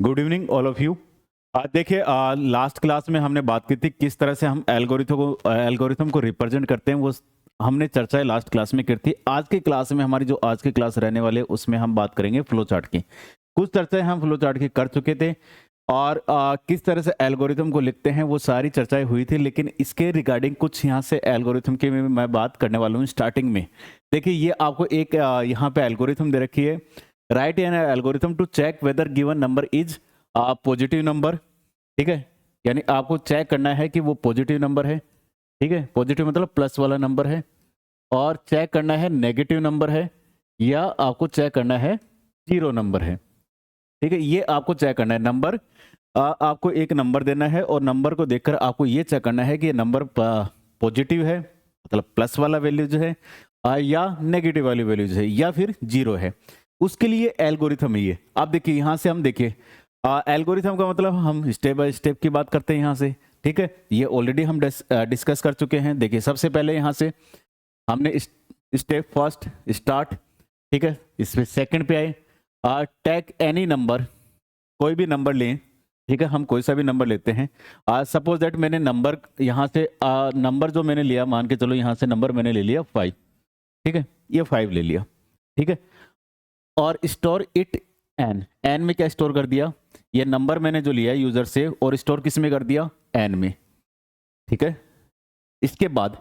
Good evening all of you. देखिए, last class में हमने बात की थी किस तरह से हम एल्गोरिथम को रिप्रेजेंट करते हैं, वो हमने चर्चा लास्ट क्लास में की थी। आज की क्लास में हमारी जो आज की क्लास रहने वाले उसमें हम बात करेंगे फ्लो चार्ट की। कुछ चर्चाएं हम फ्लो चार्ट की कर चुके थे और किस तरह से एल्गोरिथम को लिखते हैं वो सारी चर्चाएं हुई थी, लेकिन इसके रिगार्डिंग कुछ यहाँ से एल्गोरिथम की मैं बात करने वाला हूँ स्टार्टिंग में। देखिए, ये आपको एक यहाँ पे एल्गोरिथम दे रखी है, write an algorithm to check whether given number is positive number. ठीक है, यानी आपको चेक करना है कि वो पॉजिटिव नंबर है। ठीक है, पॉजिटिव मतलब प्लस वाला नंबर है, और चेक करना है नेगेटिव नंबर है या आपको चेक करना है जीरो नंबर है। ठीक है, ये आपको चेक करना है। नंबर आपको एक नंबर देना है और नंबर को देखकर आपको ये चेक करना है कि ये नंबर पॉजिटिव है, मतलब प्लस वाला वैल्यू जो है, या नेगेटिव वाली वैल्यू जो है, या फिर जीरो है। उसके लिए एल्गोरिथम है ये। आप देखिए, यहाँ से हम देखिए एल्गोरिथम का मतलब हम स्टेप बाय स्टेप की बात करते हैं यहाँ से। ठीक है, ये ऑलरेडी हम डिस्कस कर चुके हैं। देखिए, सबसे पहले यहाँ से हमने स्टेप फर्स्ट स्टार्ट, ठीक है, इसमें सेकंड पे आए टेक एनी नंबर, कोई भी नंबर लें। ठीक है, हम कोई सा भी नंबर लेते हैं। सपोज दैट मैंने नंबर यहाँ से नंबर जो मैंने लिया, मान के चलो यहाँ से नंबर मैंने ले लिया 5। ठीक है, ये 5 ले लिया। ठीक है, और स्टोर इट एन में क्या स्टोर कर दिया, ये नंबर मैंने जो लिया यूजर से, और स्टोर किस में कर दिया, एन में। ठीक है, इसके बाद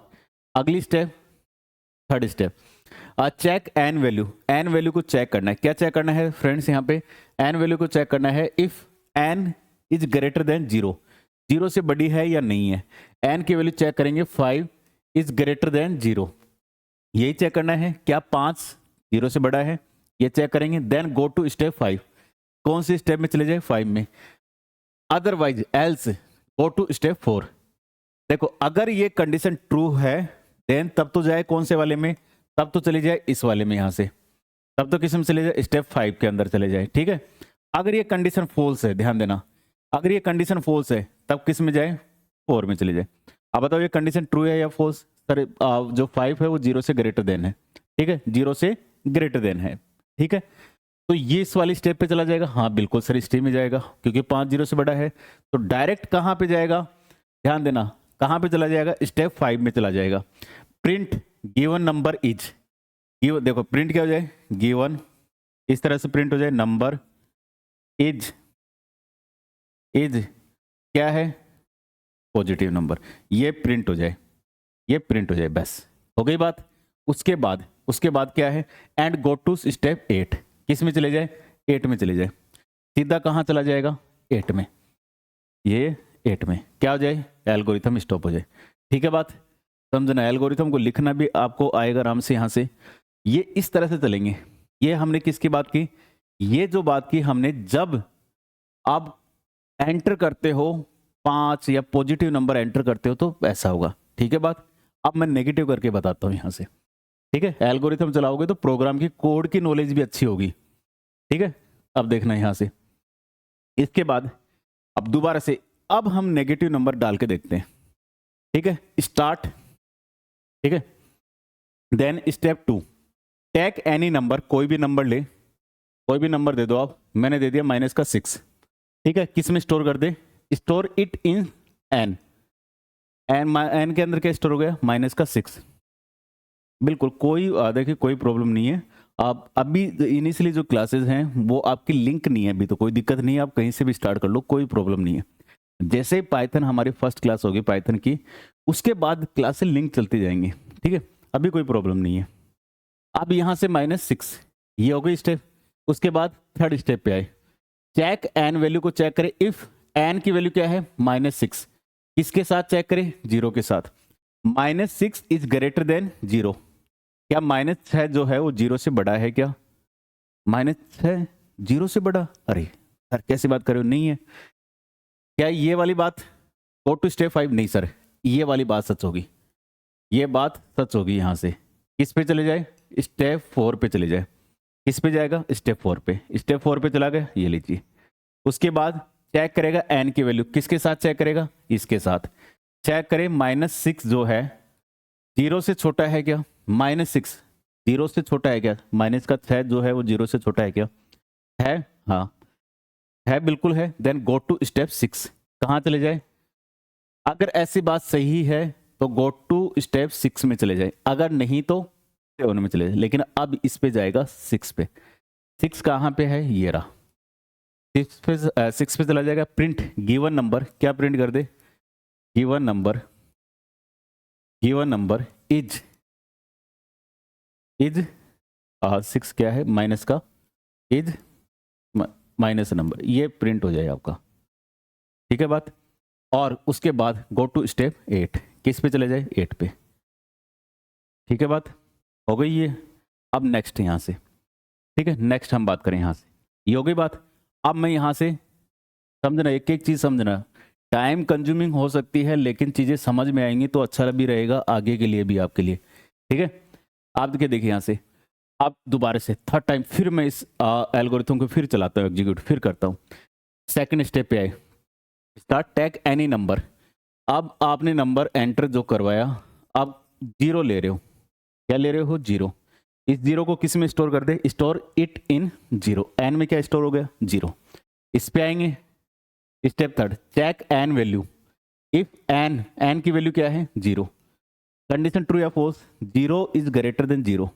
अगली step, third step, check N value को चेक करना है। क्या चेक करना है फ्रेंड्स, यहाँ पे एन वैल्यू को चेक करना है if N is greater than zero, zero से बड़ी है या नहीं है। एन की वैल्यू चेक करेंगे 5 इज ग्रेटर देन जीरो, यही चेक करना है। क्या 5 जीरो से बड़ा है, ये चेक करेंगे। देन गो टू स्टेप 5, कौन सी स्टेप में चले जाए, 5 में। Otherwise else go to step 4। देखो, अगर ये कंडीशन ट्रू है देन तब तो जाए कौन से वाले में, तब तो चले जाए इस वाले में, यहां से तब तो किस में चले जाए, स्टेप 5 के अंदर चले जाए। ठीक है, अगर ये कंडीशन फॉल्स है, ध्यान देना, अगर ये कंडीशन फॉल्स है तब किस में जाए, 4 में चले जाए। अब बताओ ये कंडीशन ट्रू है या फॉल्स। सर जो 5 है वो जीरो से ग्रेटर देन है। ठीक है, जीरो से ग्रेटर देन है। ठीक है, तो ये इस वाली स्टेप पे चला जाएगा। हाँ बिल्कुल सर, स्टेप में जाएगा क्योंकि 5 जीरो से बड़ा है। तो डायरेक्ट कहां पे जाएगा, ध्यान देना, कहां पे चला जाएगा, स्टेप 5 में चला जाएगा। प्रिंट गिवन नंबर इज, देखो प्रिंट क्या हो जाए, गिवन, इस तरह से प्रिंट हो जाए नंबर इज, इज क्या है, पॉजिटिव नंबर, ये प्रिंट हो जाए, ये प्रिंट हो जाए, बस हो गई बात। उसके बाद क्या है, एंड गो टू स्टेप 8, किस में चले जाए, 8 में चले जाए। सीधा कहां चला जाएगा, 8 में, ये 8 में क्या हो जाए, एल्गोरिथम स्टॉप हो जाए। ठीक है, बात समझना। एल्गोरिथम को लिखना भी आपको आएगा आराम से। यहां से ये इस तरह से चलेंगे। ये हमने किसकी बात की, ये जो बात की हमने, जब आप एंटर करते हो 5 या पॉजिटिव नंबर एंटर करते हो तो ऐसा होगा। ठीक है बात, अब मैं नेगेटिव करके बताता हूं यहां से। ठीक है, एल्गोरिथम चलाओगे तो प्रोग्राम की कोड की नॉलेज भी अच्छी होगी। ठीक है, अब देखना यहां से, इसके बाद अब दोबारा से अब हम नेगेटिव नंबर डाल के देखते हैं। ठीक है, स्टार्ट। ठीक है, then step 2, take any number, कोई भी नंबर ले, कोई भी नंबर दे दो आप। मैंने दे दिया -6। ठीक है, किस में स्टोर कर दे, store it in N, N के अंदर क्या स्टोर हो गया, -6। बिल्कुल कोई देखिए कोई प्रॉब्लम नहीं है। आप अभी इनिशियली जो क्लासेस हैं वो आपकी लिंक नहीं है अभी, तो कोई दिक्कत नहीं है, आप कहीं से भी स्टार्ट कर लो, कोई प्रॉब्लम नहीं है। जैसे ही पाइथन हमारी फर्स्ट क्लास होगी पाइथन की, उसके बाद क्लासेस लिंक चलती जाएंगी। ठीक है, अभी कोई प्रॉब्लम नहीं है। अब यहाँ से -6, ये हो गई स्टेप। उसके बाद थर्ड स्टेप पे आए, चेक एन वैल्यू को चेक करें इफ एन की वैल्यू क्या है, -6, किसके साथ चेक करें, जीरो के साथ। -6 इज ग्रेटर देन जीरो, क्या -6 जो है वो जीरो से बड़ा है क्या, -6 जीरो से बड़ा, अरे सर कैसी बात कर रहे हो, नहीं है क्या ये वाली बात। गो टू स्टेप 5, नहीं सर ये वाली बात सच होगी, ये बात सच होगी। यहां से किस पे चले जाए, स्टेप 4 पे चले जाए। किस पे जाएगा, स्टेप 4 पे। स्टेप 4 पे चला गया, ये लीजिए। उसके बाद चेक करेगा एन की वैल्यू, किसके साथ चेक करेगा, इसके साथ। चेक करें -6 जो है जीरो से छोटा है क्या, -6 जीरो से छोटा है क्या, माइनस का 6 जो है वो जीरो से छोटा है क्या, है, हाँ है, बिल्कुल है। देन गो टू स्टेप 6, कहाँ चले जाए? अगर ऐसी बात सही है तो गो टू स्टेप 6 में चले जाए, अगर नहीं तो 7 में चले जाए। लेकिन अब इस पे जाएगा 6 पे। 6 कहाँ पे है? ये रहा। 6 पे चला जाएगा। प्रिंट गिवन नंबर, क्या प्रिंट कर दे? Given number, given number is 6 क्या है? माइनस का इज माइनस नंबर, ये प्रिंट हो जाए आपका। ठीक है बात। और उसके बाद गो टू स्टेप 8, किस पे चले जाए? 8 पे। ठीक है बात, हो गई ये। अब नेक्स्ट यहाँ से, ठीक है, नेक्स्ट हम बात करें यहाँ से, ये हो गई बात। अब मैं यहाँ से, समझना, एक एक चीज समझना। टाइम कंज्यूमिंग हो सकती है लेकिन चीजें समझ में आएंगी तो अच्छा भी रहेगा आगे के लिए भी, आपके लिए। ठीक है, आप देखिए यहाँ से, अब दोबारा से थर्ड टाइम फिर मैं इस एल्गोरिथम को फिर चलाता हूँ, एग्जीक्यूट फिर करता हूँ। सेकंड स्टेप पे आए, स्टार्ट टैग एनी नंबर। अब आपने नंबर एंटर जो करवाया, अब 0 ले रहे हो, क्या ले रहे हो? 0। इस 0 को किस में स्टोर कर दे? Store it in 0। एन में क्या स्टोर हो गया? 0। इस पे आएंगे, step third, check N value. If N की वैल्यू क्या है? 0। कंडीशन ट्रू या false? 0 is greater than 0।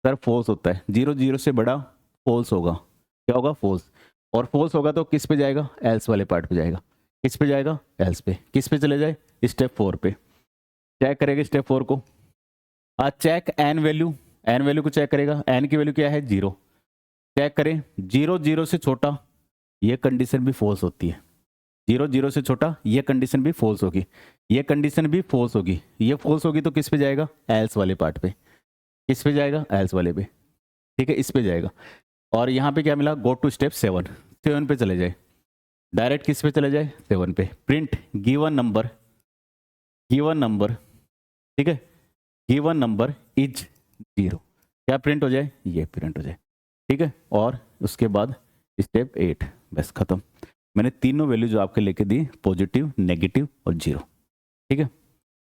Sir false होता है, 0 0 से बड़ा फॉल्स होगा। क्या होगा? फॉल्स। और फॉल्स होगा तो किस पे जाएगा? एल्स वाले पार्ट पे जाएगा। किस पे जाएगा? एल्स पे। किस पे चले जाए? स्टेप 4 पे। चेक करेगा स्टेप 4 को। Check N value, N value को चेक करेगा। एन की वैल्यू क्या है? 0। चेक करें, 0 0 से छोटा, ये कंडीशन भी फॉल्स होती है। 0 0 से छोटा, ये कंडीशन भी फॉल्स होगी, ये कंडीशन भी फॉल्स होगी, ये फॉल्स होगी तो किस पे जाएगा? एल्स वाले पार्ट पे। किस पे जाएगा? एल्स वाले पे। ठीक है, इस पे जाएगा। और यहाँ पे क्या मिला? गो टू स्टेप 7, 7 पे चले जाए। डायरेक्ट किस पे चले जाए? 7 पे। Print given number, given number, ठीक है, गिवन नंबर इज 0। क्या प्रिंट हो जाए? ये प्रिंट हो जाए। ठीक है, और उसके बाद स्टेप 8, बस खत्म। मैंने तीनों वैल्यू जो आपके लेके दी, पॉजिटिव, नेगेटिव और 0। ठीक है,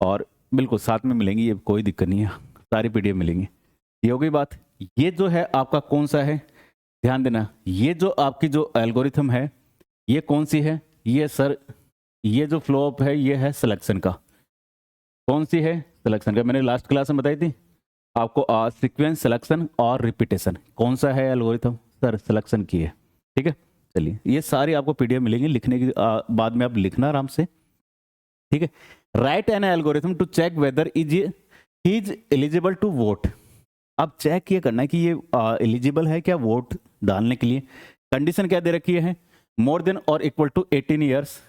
और बिल्कुल साथ में मिलेंगी, ये कोई दिक्कत नहीं है, सारी पीडीएफ मिलेंगी। ये हो गई बात। ये जो है आपका कौन सा है? ध्यान देना, ये जो आपकी जो एल्गोरिथम है, ये कौन सी है? ये सर, ये जो फ्लोप है ये है सिलेक्शन का। कौन सी है? सिलेक्शन का। मैंने लास्ट क्लास में बताई थी आपको, सीक्वेंस, सिलेक्शन और रिपीटेशन। कौन सा है एल्गोरिथम? सर सिलेक्शन की है। ठीक है, चलिए, ये सारी आपको पीडीएफ मिलेंगी, लिखने की बाद में आप लिखना आराम से। ठीक है, write an algorithm to check whether is eligible to vote. अब चेक ये करना है कि ये एलिजिबल है क्या वोट डालने के लिए। कंडीशन क्या दे रखी है? मोर देन और इक्वल टू 18 ईयर्स।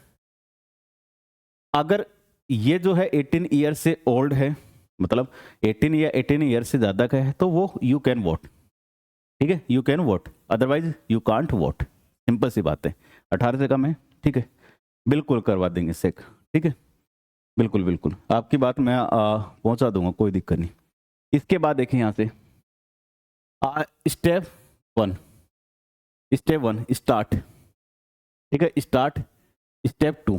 अगर ये जो है 18 ईयर से ओल्ड है, मतलब 18 या 18 ईयर से ज्यादा का है, तो वो यू कैन वोट। ठीक है, you can vote, otherwise you can't vote. Simple सी बात है। 18 से कम है, ठीक है, बिल्कुल करवा देंगे चेक। ठीक है, बिल्कुल बिल्कुल आपकी बात मैं पहुंचा दूंगा, कोई दिक्कत नहीं। इसके बाद देखिए यहाँ से स्टेप 1, स्टेप 1 स्टार्ट। ठीक है, start. Step 2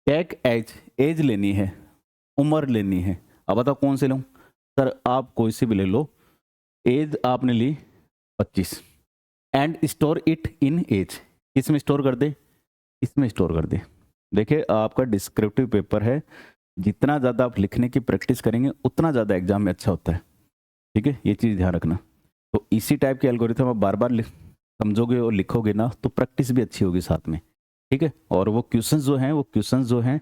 take age, age लेनी है, उम्र लेनी है। अब बताओ कौन से लूँ? सर आप कोई सी भी ले लो। एज आपने ली 25 and store it in age. किस में स्टोर कर दे? इसमें स्टोर कर दे। देखिए आपका डिस्क्रिप्टिव पेपर है, जितना ज़्यादा आप लिखने की प्रैक्टिस करेंगे उतना ज़्यादा एग्जाम में अच्छा होता है। ठीक है, ये चीज़ ध्यान रखना। तो इसी टाइप के एल्गोरिथम आप बार बार समझोगे और लिखोगे ना, तो प्रैक्टिस भी अच्छी होगी साथ में। ठीक है, और वो क्वेश्चंस जो हैं, वो क्वेश्चंस जो हैं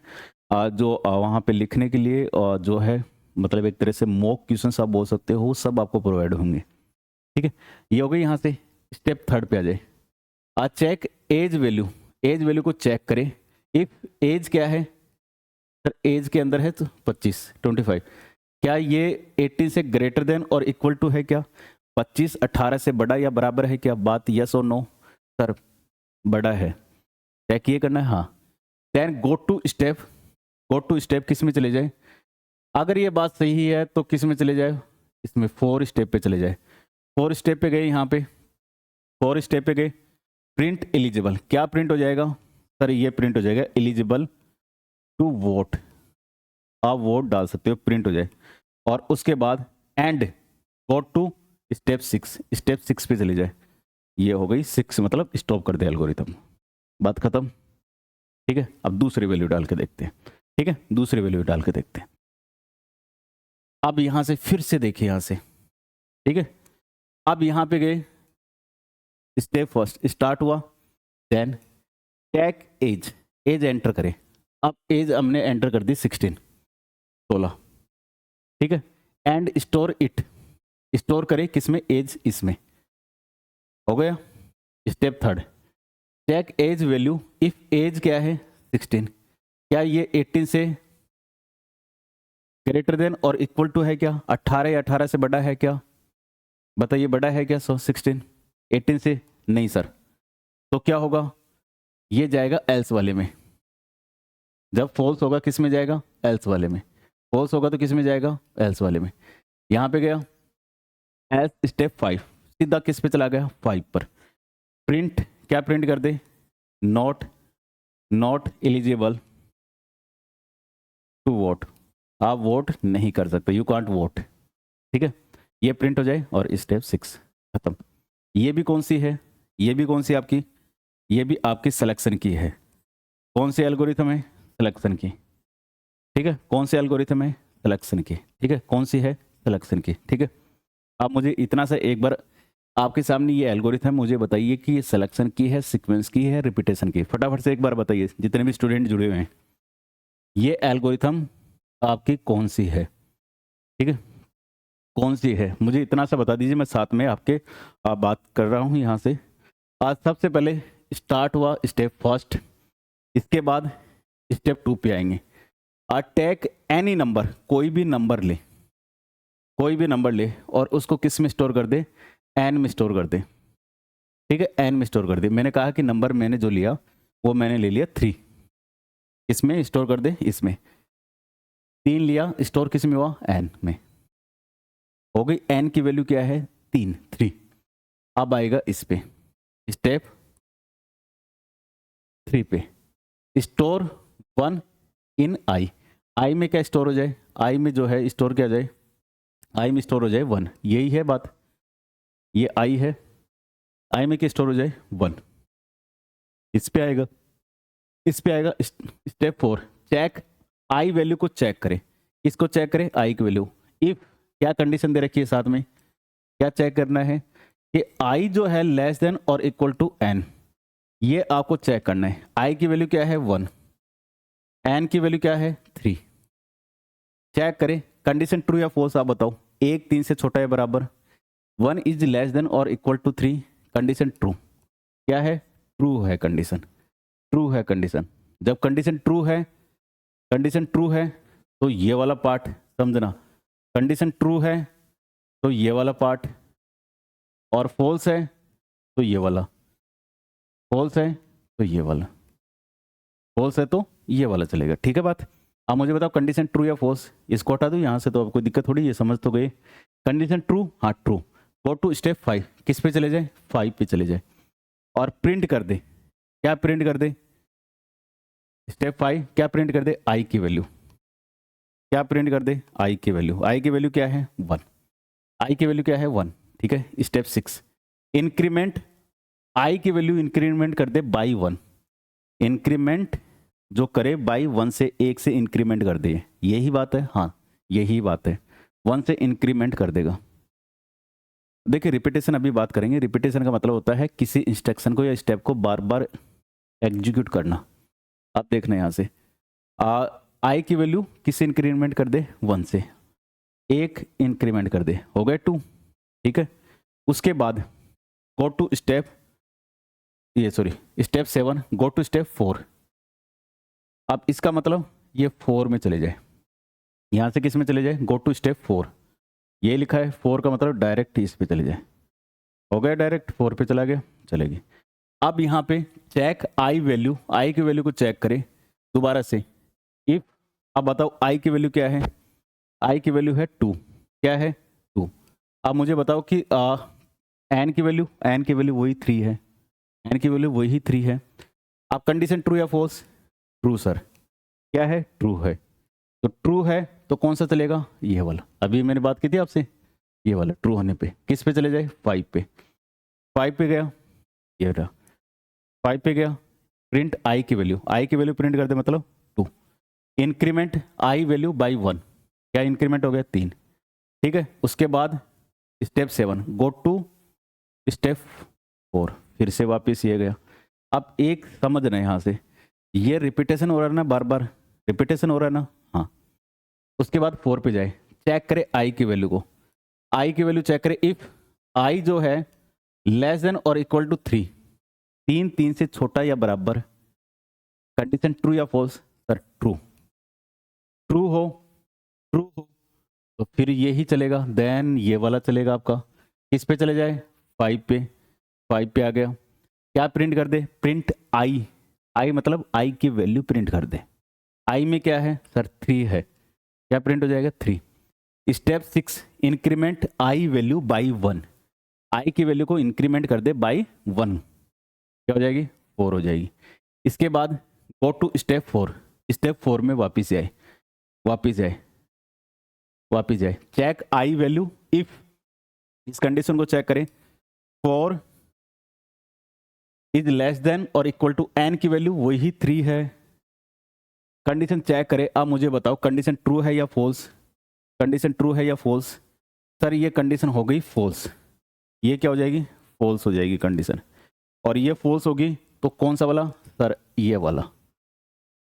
जो वहाँ पे लिखने के लिए जो है, मतलब एक तरह से मॉक क्वेश्चंस आप बोल सकते हो, वो सब आपको प्रोवाइड होंगे। ठीक है, ये हो गई। यहाँ से स्टेप 3 पे आ जाए। Check age value, age value को चेक करें। इफ एज क्या है? सर एज के अंदर है तो 25, क्या ये 18 से ग्रेटर देन और इक्वल टू है क्या? 25 18 से बड़ा या बराबर है क्या? बात यस और नो? सर बड़ा है, चेक ये करना है। हाँ, then go to step, go to step किस में चले जाए? अगर ये बात सही है तो किस में चले जाए? इसमें 4 स्टेप पे चले जाए। 4 स्टेप पे गए, यहाँ पे 4 स्टेप पे गए। प्रिंट एलिजिबल, क्या प्रिंट हो जाएगा? सर ये प्रिंट हो जाएगा एलिजिबल टू वोट। आप वोट डाल सकते हो, प्रिंट हो जाए। और उसके बाद end go to step 6, step 6 पे चले जाए। ये हो गई 6, मतलब स्टॉप कर दे एल्गोरिथम, बात खत्म। ठीक है, अब दूसरी वैल्यू डाल के देखते हैं। ठीक है, दूसरी वैल्यू डाल के देखते हैं। अब यहां से फिर से देखिए यहां से, ठीक है, अब यहां पे गए, स्टेप फर्स्ट स्टार्ट हुआ, then take age, age enter करें। अब एज हमने एंटर कर दी 16। ठीक है, एंड स्टोर इट, स्टोर करे किसमें, एज इसमें, हो गया। Step third, check age value, if age क्या है 16, क्या ये 18 से ग्रेटर देन और इक्वल टू है क्या, 18 या 18 से बड़ा है क्या, बताइए बड़ा है क्या। 16 18 से नहीं सर, तो क्या होगा, ये जाएगा एल्स वाले में। जब फॉल्स होगा किस में जाएगा, एल्स वाले में। फॉल्स होगा तो किस में जाएगा, एल्स वाले में। यहां पे गया एल्स, स्टेप 5 सीधा किस पे चला गया, 5 पर। प्रिंट, क्या प्रिंट कर दे, नॉट एलिजिबल टू वोट, आप वोट नहीं कर सकते, यू कांट वोट। ठीक है, ये प्रिंट हो जाए और स्टेप 6 खत्म। ये भी कौन सी है, ये भी कौन सी आपकी, ये भी आपकी सिलेक्शन की है। कौन सी एल्गोरिथम है, सिलेक्शन की। ठीक है, कौन सी एल्गोरिथम है, सिलेक्शन की। ठीक है, कौन सी है, सिलेक्शन की। ठीक है, आप मुझे इतना सा एक बार आपके सामने ये एल्गोरिथम मुझे बताइए कि ये सिलेक्शन की है, सीक्वेंस की है, रिपीटेशन की, फटाफट से एक बार बताइए जितने भी स्टूडेंट जुड़े हुए हैं, ये एल्गोरिथम आपकी कौन सी है। ठीक है, कौन सी है, मुझे इतना सा बता दीजिए, मैं साथ में आपके बात कर रहा हूँ यहाँ से। आज सबसे पहले स्टार्ट हुआ स्टेप फर्स्ट, इसके बाद स्टेप 2 पे आएंगे। टेक एनी नंबर, कोई भी नंबर ले, कोई भी नंबर ले और उसको किस में स्टोर कर दे, एन में स्टोर कर दे। ठीक है, एन में स्टोर कर दे। मैंने कहा कि नंबर मैंने जो लिया वो मैंने ले लिया 3, इसमें स्टोर कर दे, इसमें 3 लिया, स्टोर किस में हुआ, एन में। हो गई, एन की वैल्यू क्या है 3। अब आएगा इस पे, स्टेप 3 पे, स्टोर 1 इन आई। आई में क्या स्टोर हो जाए, आई में जो है स्टोर क्या जाए, आई में स्टोर हो जाए 1, यही है बात। ये आई है, आई में क्या स्टोर हो जाए 1, इस पे आएगा, इस पे आएगा। स्टेप 4, चेक आई वैल्यू को चेक करें, इसको चेक करें आई की वैल्यू। इफ, क्या कंडीशन दे रखी है साथ में, क्या चेक करना है कि आई जो है लेस देन और इक्वल टू एन, ये आपको चेक करना है। आई की वैल्यू क्या है 1, एन की वैल्यू क्या है 3। चेक करें, कंडीशन ट्रू या फॉल्स आप बताओ। 1 3 से छोटा है बराबर, 1 इज लेस देन और इक्वल टू 3, कंडीशन ट्रू। क्या है, ट्रू है कंडीशन, ट्रू है कंडीशन। जब कंडीशन ट्रू है, कंडीशन ट्रू है तो ये वाला पार्ट समझना, कंडीशन ट्रू है तो ये वाला पार्ट, और फॉल्स है तो ये वाला, फॉल्स है तो ये वाला, फॉल्स है तो ये वाला चलेगा। ठीक है बात। अब मुझे बताओ कंडीशन ट्रू या फॉल्स, इसको हटा दो यहाँ से तो अब कोई दिक्कत थोड़ी, ये समझ तो गए। कंडीशन ट्रू, हाँ ट्रू। गो टू स्टेप 5, किस पे चले जाए, 5 पे चले जाए और प्रिंट कर दे। क्या प्रिंट कर दे, स्टेप 5 क्या प्रिंट कर दे, आई की वैल्यू। क्या प्रिंट कर दे, आई की वैल्यू। आई की वैल्यू क्या है 1, आई की वैल्यू क्या है 1। ठीक है, स्टेप 6 इंक्रीमेंट, आई की वैल्यू इंक्रीमेंट कर दे बाई 1। इंक्रीमेंट जो करे बाई 1 से, 1 से इंक्रीमेंट कर दे, यही बात है, हाँ यही बात है, 1 से इंक्रीमेंट कर देगा। देखिए रिपीटेशन अभी बात करेंगे। रिपीटेशन का मतलब होता है किसी इंस्ट्रक्शन को या स्टेप को बार बार एग्जीक्यूट करना। आप देखना यहाँ से, आई की वैल्यू किस इंक्रीमेंट कर दे 1 से, 1 इंक्रीमेंट कर दे, हो गए 2। ठीक है, उसके बाद गो टू स्टेप, ये sorry step 7, go to step 4। अब इसका मतलब ये 4 में चले जाए, यहाँ से किस में चले जाए, गो टू स्टेप 4। ये लिखा है 4 का मतलब डायरेक्ट इस पे चले जाए, हो गया डायरेक्ट 4 पे चला गया, चलेगी। अब यहाँ पे चेक आई वैल्यू, आई की वैल्यू को चेक करें दोबारा से। इफ, अब बताओ आई की वैल्यू क्या है, आई की वैल्यू है 2, क्या है 2। अब मुझे बताओ कि एन की वैल्यू, एन की वैल्यू वही 3 है, एन की वैल्यू वही 3 है। अब कंडीशन ट्रू या फॉल्स, ट्रू सर, क्या है ट्रू है, तो ट्रू है तो कौन सा चलेगा, ये वाला। अभी मैंने बात की थी आपसे, ये वाला ट्रू होने पे किस पे चले जाए 5 पे, 5 पे गया। ये रहा 5 पे गया, प्रिंट आई की वैल्यू, आई की वैल्यू प्रिंट कर दे मतलब 2, इंक्रीमेंट आई वैल्यू बाई 1, क्या इंक्रीमेंट हो गया 3, ठीक है। उसके बाद स्टेप 7 गो टू स्टेप 4, फिर से वापस ये गया। अब एक समझना है यहाँ से, ये रिपीटेशन हो रहा है ना, बार बार रिपीटेशन हो रहा है ना, हाँ। उसके बाद 4 पे जाए, चेक करे आई की वैल्यू को, आई की वैल्यू चेक करे इफ आई जो है लेस देन और इक्वल टू 3, 3 से छोटा या बराबर, कंडीशन ट्रू या फॉल्स, सर ट्रू, ट्रू हो, ट्रू हो तो फिर ये ही चलेगा, देन ये वाला चलेगा आपका। किस पे चले जाए 5 पे, 5 पे आ गया, क्या प्रिंट कर दे, प्रिंट आई, आई मतलब आई की वैल्यू प्रिंट कर दे, आई में क्या है सर 3 है, क्या प्रिंट हो जाएगा 3। Step 6 increment I value by 1, आई की वैल्यू को इंक्रीमेंट कर दे बाई 1, क्या हो जाएगी 4 हो जाएगी। इसके बाद गो टू स्टेप 4, स्टेप 4 में वापिस जाए, वापिस जाए, वापिस जाए, चेक आई वैल्यू इफ, इस कंडीशन को चेक करें 4 इज लेस देन और इक्वल टू एन की वैल्यू वही 3 है, कंडीशन चेक करें। अब मुझे बताओ कंडीशन ट्रू है या फॉल्स, कंडीशन ट्रू है या फॉल्स, सर ये कंडीशन हो गई फॉल्स, ये क्या हो जाएगी फॉल्स हो जाएगी कंडीशन, और ये फॉल्स होगी तो कौन सा वाला सर ये वाला,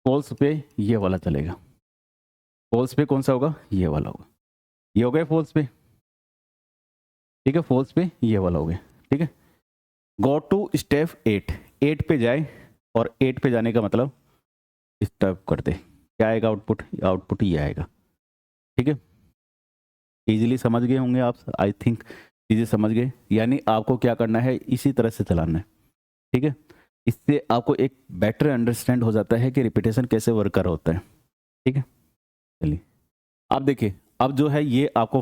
फॉल्स पे ये वाला चलेगा, फॉल्स पे कौन सा होगा ये वाला होगा, ये हो गया फॉल्स पे, ठीक है, फॉल्स पे ये वाला हो गया, ठीक है। गो टू स्टेप 8, 8 पे जाए, और 8 पे जाने का मतलब स्टेप करते, क्या आएगा आउटपुट, आउटपुट ये आएगा, ठीक है। इजीली समझ गए होंगे आप, आई थिंक चीज़ें समझ गए, यानी आपको क्या करना है इसी तरह से चलाना है, ठीक है। इससे आपको एक बेटर अंडरस्टैंड हो जाता है कि रिपीटेशन कैसे वर्क कर होता है, ठीक है। चलिए अब देखिए, अब जो है ये आपको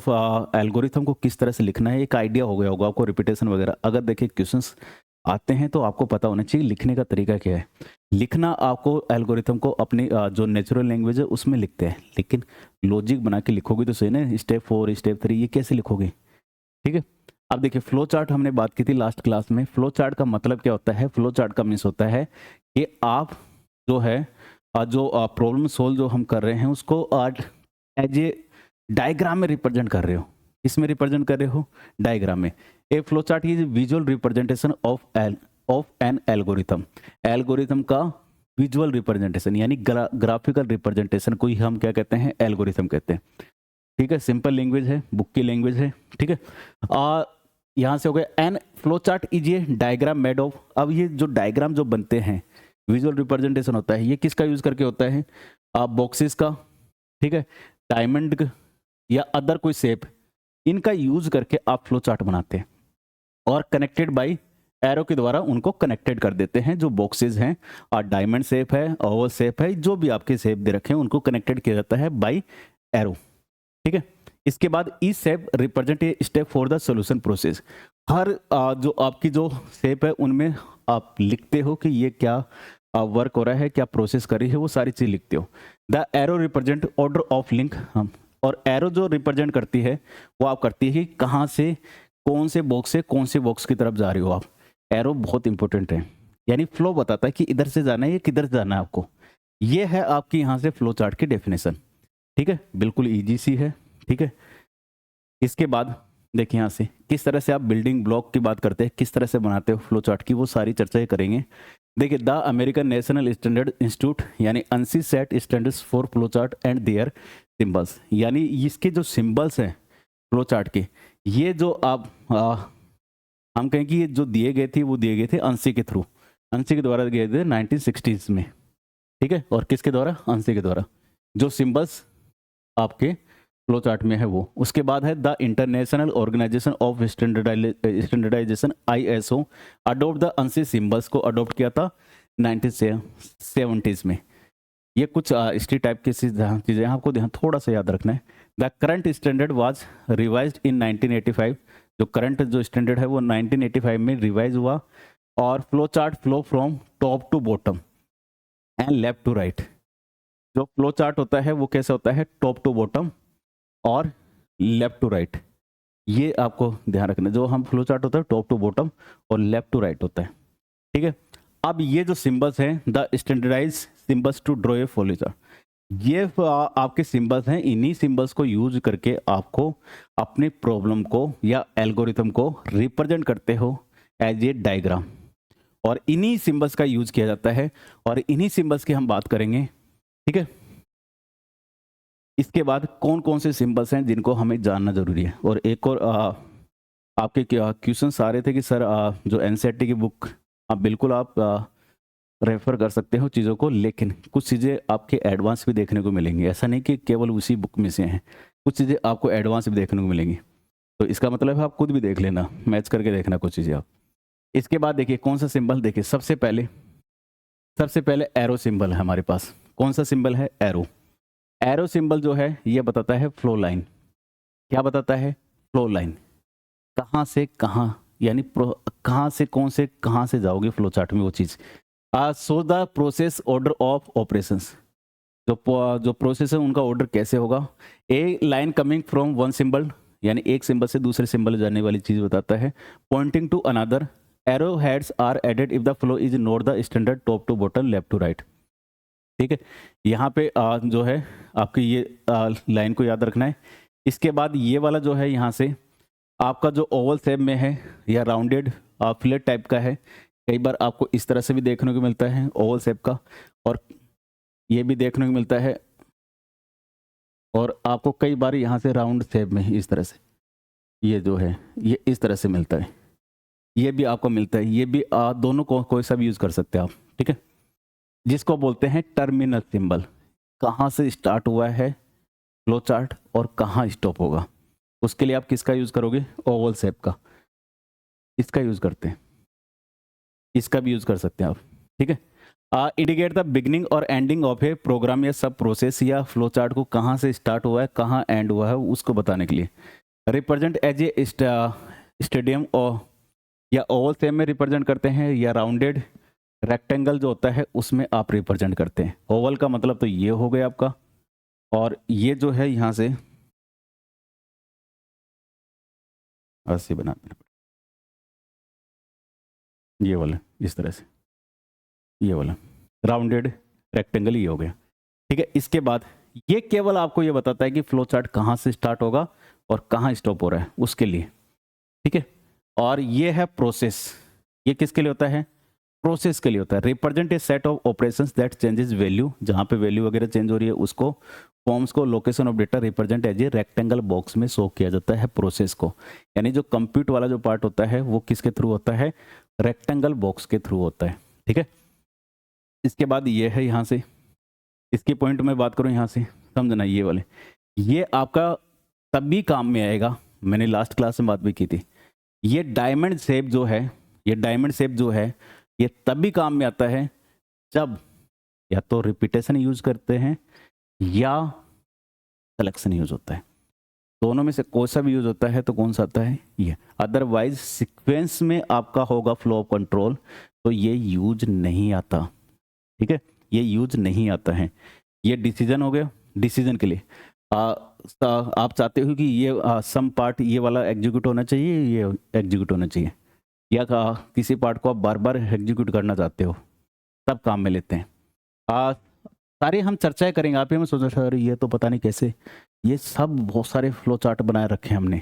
एल्गोरिथम को किस तरह से लिखना है एक आइडिया हो गया होगा आपको, रिपीटेशन वगैरह अगर देखिए क्वेश्चंस आते हैं तो आपको पता होना चाहिए लिखने का तरीका क्या है। लिखना आपको एल्गोरिथम को अपनी जो नेचुरल लैंग्वेज है उसमें लिखते हैं, लेकिन लॉजिक बना के लिखोगे तो सही ना, स्टेप 4 स्टेप 3 ये कैसे लिखोगे, ठीक है। अब देखिए फ्लो चार्ट हमने बात की थी लास्ट क्लास में, फ्लो चार्ट का मतलब क्या होता है, फ्लो चार्ट का मीन्स होता है कि आप जो है जो प्रॉब्लम सोल्व जो हम कर रहे हैं उसको एज ए डायग्राम में रिप्रेजेंट कर रहे हो, इसमें रिप्रेजेंट कर रहे हो डायग्राम में। ए flow chart is visual representation of an algorithm, algorithm का विजुअल रिप्रेजेंटेशन यानी ग्राफिकल रिप्रेजेंटेशन को ही हम क्या कहते हैं एल्गोरिथम कहते हैं, ठीक है। सिंपल लैंग्वेज है, बुक की लैंग्वेज है, ठीक है। यहाँ से हो गया एन फ्लो चार्ट इज ये डायग्राम मेड ऑफ, अब ये जो डायग्राम जो बनते हैं विजुअल रिप्रेजेंटेशन होता है ये किसका यूज करके होता है, बॉक्सेस का, ठीक है, डायमंड या अदर कोई शेप, इनका यूज करके आप फ्लो चार्ट बनाते हैं और कनेक्टेड बाय एरो के द्वारा उनको कनेक्टेड कर देते हैं, जो बॉक्सेस हैं और डायमंड शेप है, ओवल शेप है, जो भी आपके शेप दे रखे हैं उनको कनेक्टेड किया जाता है बाय एरो, ठीक है। इसके बाद E shape represent a step for the solution process, हर जो आपकी जो शेप है उनमें आप लिखते हो कि ये क्या वर्क हो रहा है, क्या प्रोसेस कर रही है, वो सारी चीज लिखते हो। The arrow represent order of link, हम और एरो जो रिप्रेजेंट करती है वो आप करती है कि कहाँ से कौन से बॉक्स से कौन से बॉक्स की तरफ जा रहे हो आप, एरो बहुत इंपॉर्टेंट है, यानी फ्लो बताता है कि इधर से जाना है या किधर जाना है आपको, ये है आपकी यहाँ से फ्लो चार्ट की डेफिनेशन, ठीक है, बिल्कुल इजी सी है, ठीक है। इसके बाद देखिए यहाँ से किस तरह से आप बिल्डिंग ब्लॉक की बात करते हैं, किस तरह से बनाते हो फ्लो चार्ट की, वो सारी चर्चाएं करेंगे। देखिए the American National Standard Institute यानी ANSI set standards for flow chart and their symbols, यानी इसके जो सिंबल्स हैं फ्लो चार्ट के, ये जो आप हम कहें कि ये जो दिए गए थे वो दिए गए थे ANSI के थ्रू, ANSI के द्वारा दिए गए थे 1960s में, ठीक है। और किसके द्वारा, ANSI के द्वारा, जो सिंबल्स आपके फ्लो चार्ट में है वो। उसके बाद है the International Organization of Standardization ISO adopt the ANSI symbols को अडोप्ट किया था 1970s में। ये कुछ इसी टाइप की चीज़ें आपको ध्यान थोड़ा सा याद रखना है। The current standard was revised in 1985, जो करंट जो स्टैंडर्ड है वो 1985 में रिवाइज हुआ, और flow chart flow from top to bottom and left to right, जो फ्लो चार्ट होता है वो कैसे होता है, टॉप टू बॉटम और लेफ्ट टू राइट, ये आपको ध्यान रखना है। जो हम फ्लो चार्ट होता है टॉप टू बॉटम और लेफ्ट टू राइट होता है, ठीक है। अब ये जो सिंबल्स हैं, the standardize symbols to draw a flow chart, ये आपके सिंबल्स हैं। इन्हीं सिंबल्स को यूज करके आपको अपने प्रॉब्लम को या एल्गोरिथम को रिप्रेजेंट करते हो एज ए डायग्राम, और इन्हीं सिंबल्स का यूज किया जाता है, और इन्हीं सिंबल्स की हम बात करेंगे। ठीक है। इसके बाद कौन कौन से सिंबल्स हैं जिनको हमें जानना जरूरी है। और एक और आपके क्वेश्चंस आ रहे थे कि सर जो एनसीईआरटी की बुक आप बिल्कुल आप रेफर कर सकते हो चीज़ों को, लेकिन कुछ चीज़ें आपके एडवांस भी देखने को मिलेंगी। ऐसा नहीं कि केवल उसी बुक में से हैं, कुछ चीज़ें आपको एडवांस भी देखने को मिलेंगी। तो इसका मतलब है आप खुद भी देख लेना, मैच करके देखना कुछ चीज़ें आप। इसके बाद देखिए कौन सा सिंबल, देखिए सबसे पहले एरो सिंबल है हमारे पास। कौन सा सिंबल है? एरो। एरो सिंबल जो है ये बताता है फ्लो लाइन। क्या बताता है? Flow line. कहाँ से कहाँ, यानी कहाँ से कौन से कहाँ से जाओगे फ्लो चार्ट में वो चीज़। So the process order of operations, जो प्रोसेस है उनका ऑर्डर कैसे होगा। A line coming from one symbol, यानी एक सिंबल से दूसरे सिंबल जाने वाली चीज़ बताता है। Pointing to another, arrow heads are added if the flow is not the standard top to bottom left to right. ठीक है। यहाँ पे जो है आपकी ये लाइन को याद रखना है। इसके बाद ये वाला जो है यहाँ से आपका जो ओवल शेप में है या राउंडेड फ्लैट टाइप का है, कई बार आपको इस तरह से भी देखने को मिलता है ओवल शेप का, और ये भी देखने को मिलता है, और आपको कई बार यहाँ से राउंड शेप में इस तरह से ये जो है ये इस तरह से मिलता है, ये भी आपको मिलता है। ये भी दोनों को कोई सा भी यूज़ कर सकते हैं आप। ठीक है। जिसको बोलते हैं टर्मिनल सिंबल, कहाँ से स्टार्ट हुआ है फ्लो चार्ट और कहाँ स्टॉप होगा, उसके लिए आप किसका यूज़ करोगे? ओवल शेप का, इसका यूज़ करते हैं, इसका भी यूज़ कर सकते हैं आप। ठीक है। इंडिकेट द बिगनिंग और एंडिंग ऑफ ए प्रोग्राम या सब प्रोसेस, या फ्लो चार्ट को कहाँ से स्टार्ट हुआ है कहाँ एंड हुआ है उसको बताने के लिए। रिप्रेजेंट एज ए स्टेडियम और या ओवल शेप में रिप्रेजेंट करते हैं, या राउंडेड रेक्टेंगल जो होता है उसमें आप रिप्रेजेंट करते हैं। ओवल का मतलब तो ये हो गया आपका, और ये जो है यहाँ से ऐसे बना देना, ये वाला इस तरह से, ये वाला राउंडेड रेक्टेंगल ये हो गया। ठीक है। इसके बाद ये केवल आपको ये बताता है कि फ्लो चार्ट कहाँ से स्टार्ट होगा और कहाँ स्टॉप हो रहा है उसके लिए। ठीक है। और ये है प्रोसेस, ये किसके लिए होता है? प्रोसेस के लिए होता है। Represent a set of operations that changes value, जहाँ पे वैल्यू वगैरह चेंज हो रही है उसको, फॉर्म्स को, location of data represent as a rectangle box में शो किया जाता है प्रोसेस को। यानी जो कंप्यूट वाला जो पार्ट होता है वो किसके थ्रू होता है? रेक्टेंगल बॉक्स के थ्रू होता है। ठीक है। इसके बाद ये है यहाँ से, इसकी पॉइंट में बात करूँ यहाँ से, समझना ये वाले, ये आपका तभी काम में आएगा, मैंने लास्ट क्लास में बात भी की थी। ये डायमंड शेप जो है, ये डायमंड शेप जो है ये तभी काम में आता है जब या तो रिपीटेशन यूज करते हैं या सिलेक्शन यूज होता है। दोनों में से कोई सा भी यूज होता है तो कौन सा आता है? ये। अदरवाइज सीक्वेंस में आपका होगा फ्लो ऑफ कंट्रोल, तो ये यूज नहीं आता। ठीक है। ये यूज नहीं आता है। ये डिसीजन हो गया, डिसीजन के लिए आप चाहते हो कि ये सम पार्ट ये वाला एग्जीक्यूट होना चाहिए, ये एग्जीक्यूट होना चाहिए, या किसी पार्ट को आप बार बार एग्जीक्यूट करना चाहते हो, तब काम में लेते हैं। सारे हम चर्चाएं करेंगे। आप ही में सोच रहे सर ये तो पता नहीं कैसे, ये सब बहुत सारे फ्लो चार्ट बनाए रखे हैं हमने।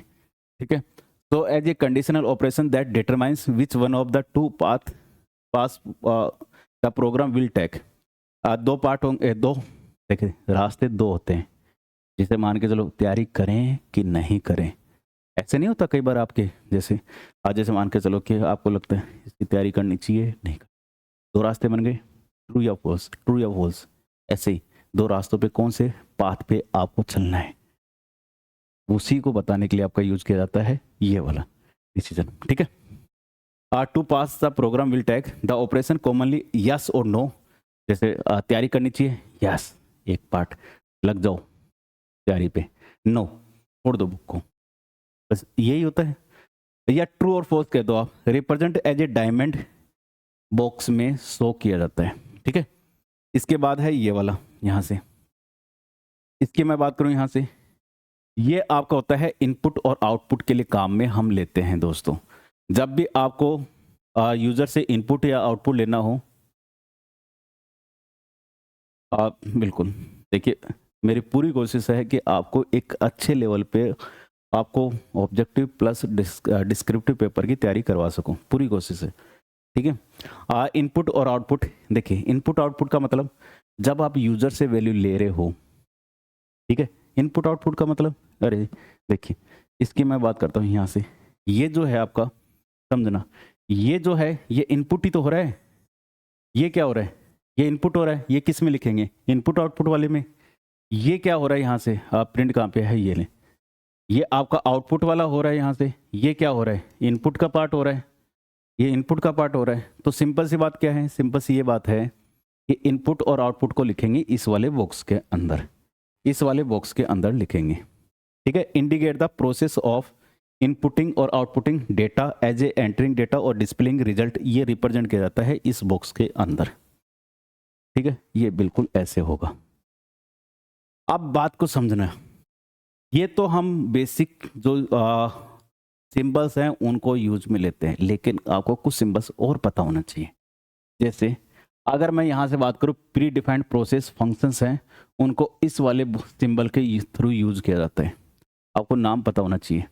ठीक है। तो as a conditional operation that determines which one of the two path pass the program will take. दो पार्ट होंगे, दो देखिए रास्ते दो होते हैं, जिसे मान के चलो तैयारी करें कि नहीं करें। ऐसे नहीं होता कई बार आपके, जैसे आज जैसे मान के चलो कि आपको लगता है इसकी तैयारी करनी चाहिए नहीं, दो रास्ते बन गए, ट्रू या फॉल्स, ट्रू या फॉल्स। ऐसे ही दो रास्तों पे कौन से पाथ पे आपको चलना है, उसी को बताने के लिए आपका यूज किया जाता है ये वाला डिसीजन। ठीक है। Two pass the program will take the operation commonly yes और नो। जैसे तैयारी करनी चाहिए, यस एक पार्ट, लग जाओ तैयारी पे, नो छोड़ दो बुक को, बस यही होता है। या ट्रू और फॉल्स कह दो आप, represent as a diamond box में शो किया जाता है। ठीक है। इसके बाद है ये वाला यहाँ से, इसकी मैं बात करूँ यहाँ से, ये आपका होता है इनपुट और आउटपुट के लिए काम में हम लेते हैं दोस्तों। जब भी आपको यूजर से इनपुट या आउटपुट लेना हो, आप बिल्कुल देखिए, मेरी पूरी कोशिश है कि आपको एक अच्छे लेवल पे आपको ऑब्जेक्टिव प्लस डिस्क्रिप्टिव पेपर की तैयारी करवा सकूं, पूरी कोशिश है। ठीक है। इनपुट और आउटपुट, देखिए इनपुट आउटपुट का मतलब जब आप यूजर से वैल्यू ले रहे हो, ठीक है, इनपुट आउटपुट का मतलब, अरे देखिए इसकी मैं बात करता हूँ यहाँ से, ये जो है आपका, समझना, ये जो है ये इनपुट ही तो हो रहा है, ये क्या हो रहा है, ये इनपुट हो रहा है, ये किस में लिखेंगे, इनपुट आउटपुट वाले में। ये क्या हो रहा है यहाँ से, आप प्रिंट कहाँ पे है, ये लें, ये आपका आउटपुट वाला हो रहा है यहाँ से, ये क्या हो रहा है, इनपुट का पार्ट हो रहा है, ये इनपुट का पार्ट हो रहा है। तो सिंपल सी बात क्या है, सिंपल सी ये बात है कि इनपुट और आउटपुट को लिखेंगे इस वाले बॉक्स के अंदर, इस वाले बॉक्स के अंदर लिखेंगे। ठीक है। Indicate the process of inputting और outputting data as a entering data और डिस्प्लेइंग रिजल्ट, ये रिप्रेजेंट किया जाता है इस बॉक्स के अंदर। ठीक है, ये बिल्कुल ऐसे होगा। अब बात को समझना, ये तो हम बेसिक जो सिंबल्स हैं उनको यूज में लेते हैं, लेकिन आपको कुछ सिंबल्स और पता होना चाहिए। जैसे अगर मैं यहाँ से बात करूँ, प्री डिफाइंड प्रोसेस फंक्शंस हैं, उनको इस वाले सिंबल के थ्रू यूज किया जाता है, आपको नाम पता होना चाहिए।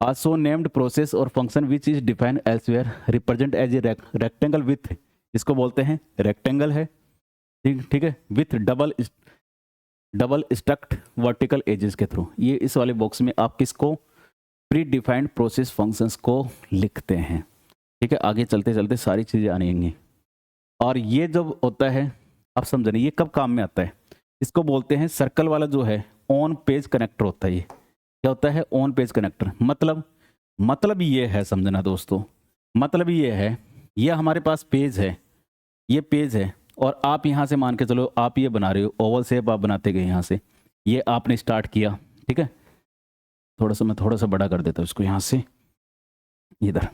सो नेम्ड प्रोसेस और function which is defined elsewhere represent as a rectangle with, इसको बोलते हैं रेक्टेंगल है, ठीक है, with double struck vertical edges के थ्रू। ये इस वाले बॉक्स में आप किसको, प्री डिफाइंड प्रोसेस फंक्शंस को लिखते हैं। ठीक है, आगे चलते चलते सारी चीज़ें आएंगी। और ये जब होता है, आप समझ, ये कब काम में आता है, इसको बोलते हैं सर्कल वाला जो है ऑन पेज कनेक्टर होता है। ये क्या होता है, ऑन पेज कनेक्टर। मतलब ये है, समझना दोस्तों, मतलब ये है, ये हमारे पास पेज है, ये पेज है, और आप यहाँ से मान के चलो आप ये बना रहे हो, ओवल शेप आप बनाते गए यहाँ से, ये आपने स्टार्ट किया। ठीक है, मैं थोड़ा सा बड़ा कर देता हूँ इसको यहाँ से, इधर,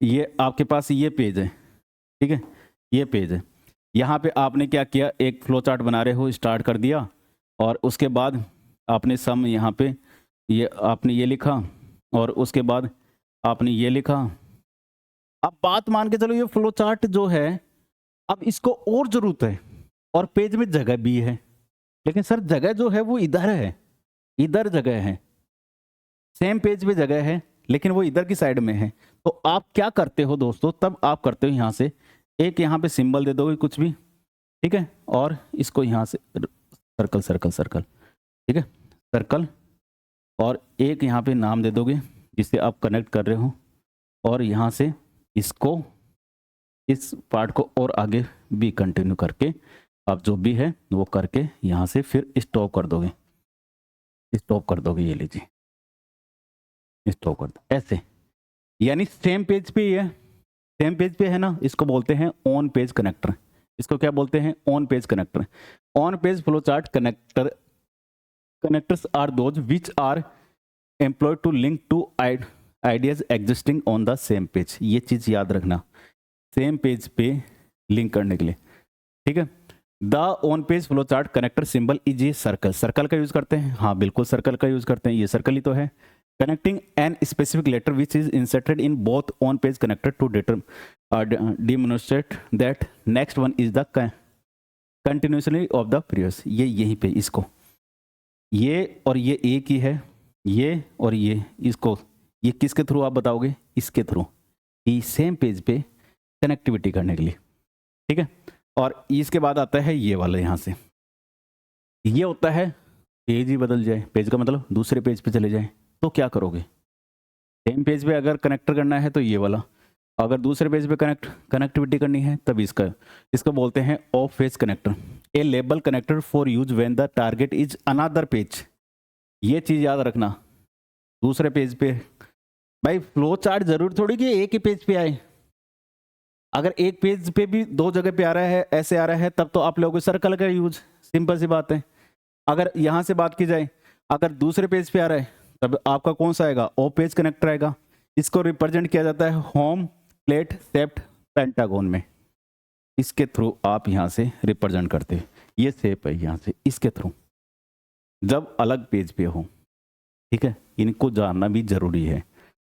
ये आपके पास ये पेज है, ठीक है, ये पेज है। यहाँ पे आपने क्या किया, एक फ्लो चार्ट बना रहे हो, स्टार्ट कर दिया, और उसके बाद आपने सम यहाँ पे ये आपने ये लिखा, और उसके बाद आपने ये लिखा। अब बात मान के चलो ये फ्लो चार्ट जो है, अब इसको और जरूरत है, और पेज में जगह भी है, लेकिन सर जगह जो है वो इधर है, इधर जगह है, सेम पेज पे जगह है, लेकिन वो इधर की साइड में है। तो आप क्या करते हो दोस्तों, तब आप करते हो यहाँ से एक यहाँ पे सिंबल दे दोगे कुछ भी, ठीक है, और इसको यहाँ से सर्कल सर्कल सर्कल, ठीक है, सर्कल, और एक यहाँ पे नाम दे दोगे जिससे आप कनेक्ट कर रहे हो, और यहाँ से इसको, इस पार्ट को और आगे भी कंटिन्यू करके आप जो भी है वो करके यहाँ से फिर स्टॉप कर दोगे, स्टॉप कर दोगे, ये लीजिए स्टॉप कर दो, ऐसे। यानी सेम पेज पे ही है, सेम पेज पे है ना, इसको बोलते हैं ऑन पेज कनेक्टर। इसको क्या बोलते हैं, on page connector. On page flow chart connectors are those which are employed to link two ideas existing on the same page. ये चीज याद रखना, सेम पेज पे लिंक करने के लिए, ठीक है। The on page flow chart connector symbol is a circle. Circle का यूज करते हैं, हाँ बिल्कुल सर्कल का यूज करते हैं, ये सर्कल ही तो है। Connecting an specific letter which is inserted in both on page connector to demonstrate that next one is the continuously of the previous। ये यहीं पे इसको, ये और ये एक ही है, ये और ये, इसको ये किसके थ्रू आप बताओगे, इसके थ्रू, कि सेम पेज पे कनेक्टिविटी करने के लिए, ठीक है। और इसके बाद आता है ये वाला, यहाँ से ये होता है पेज ही बदल जाए, पेज का मतलब दूसरे पेज पे चले जाए, तो क्या करोगे, सेम पेज पे अगर कनेक्टर करना है तो ये वाला, अगर दूसरे पेज पे कनेक्टिविटी करनी है तब इसको बोलते हैं of page connector. A label connector for use when the target is another page. ये चीज याद रखना, दूसरे पेज पे, भाई फ्लो चार्ट जरूर थोड़ी कि एक ही पेज पे आए, अगर एक पेज पे भी दो जगह पे आ रहा है, ऐसे आ रहा है, तब तो आप लोगों सर्कल का यूज, सिंपल सी बात है। अगर यहाँ से बात की जाए, अगर दूसरे पेज पे आ रहा है तब आपका कौन सा आएगा, ओ पेज कनेक्टर आएगा। इसको रिप्रेजेंट किया जाता है होम प्लेट शेप्ड पेंटागन में, इसके थ्रू आप यहाँ से रिप्रेजेंट करते हैं, ये शेप है यहाँ से, इसके थ्रू जब अलग पेज पे हो, ठीक है, इनको जानना भी जरूरी है,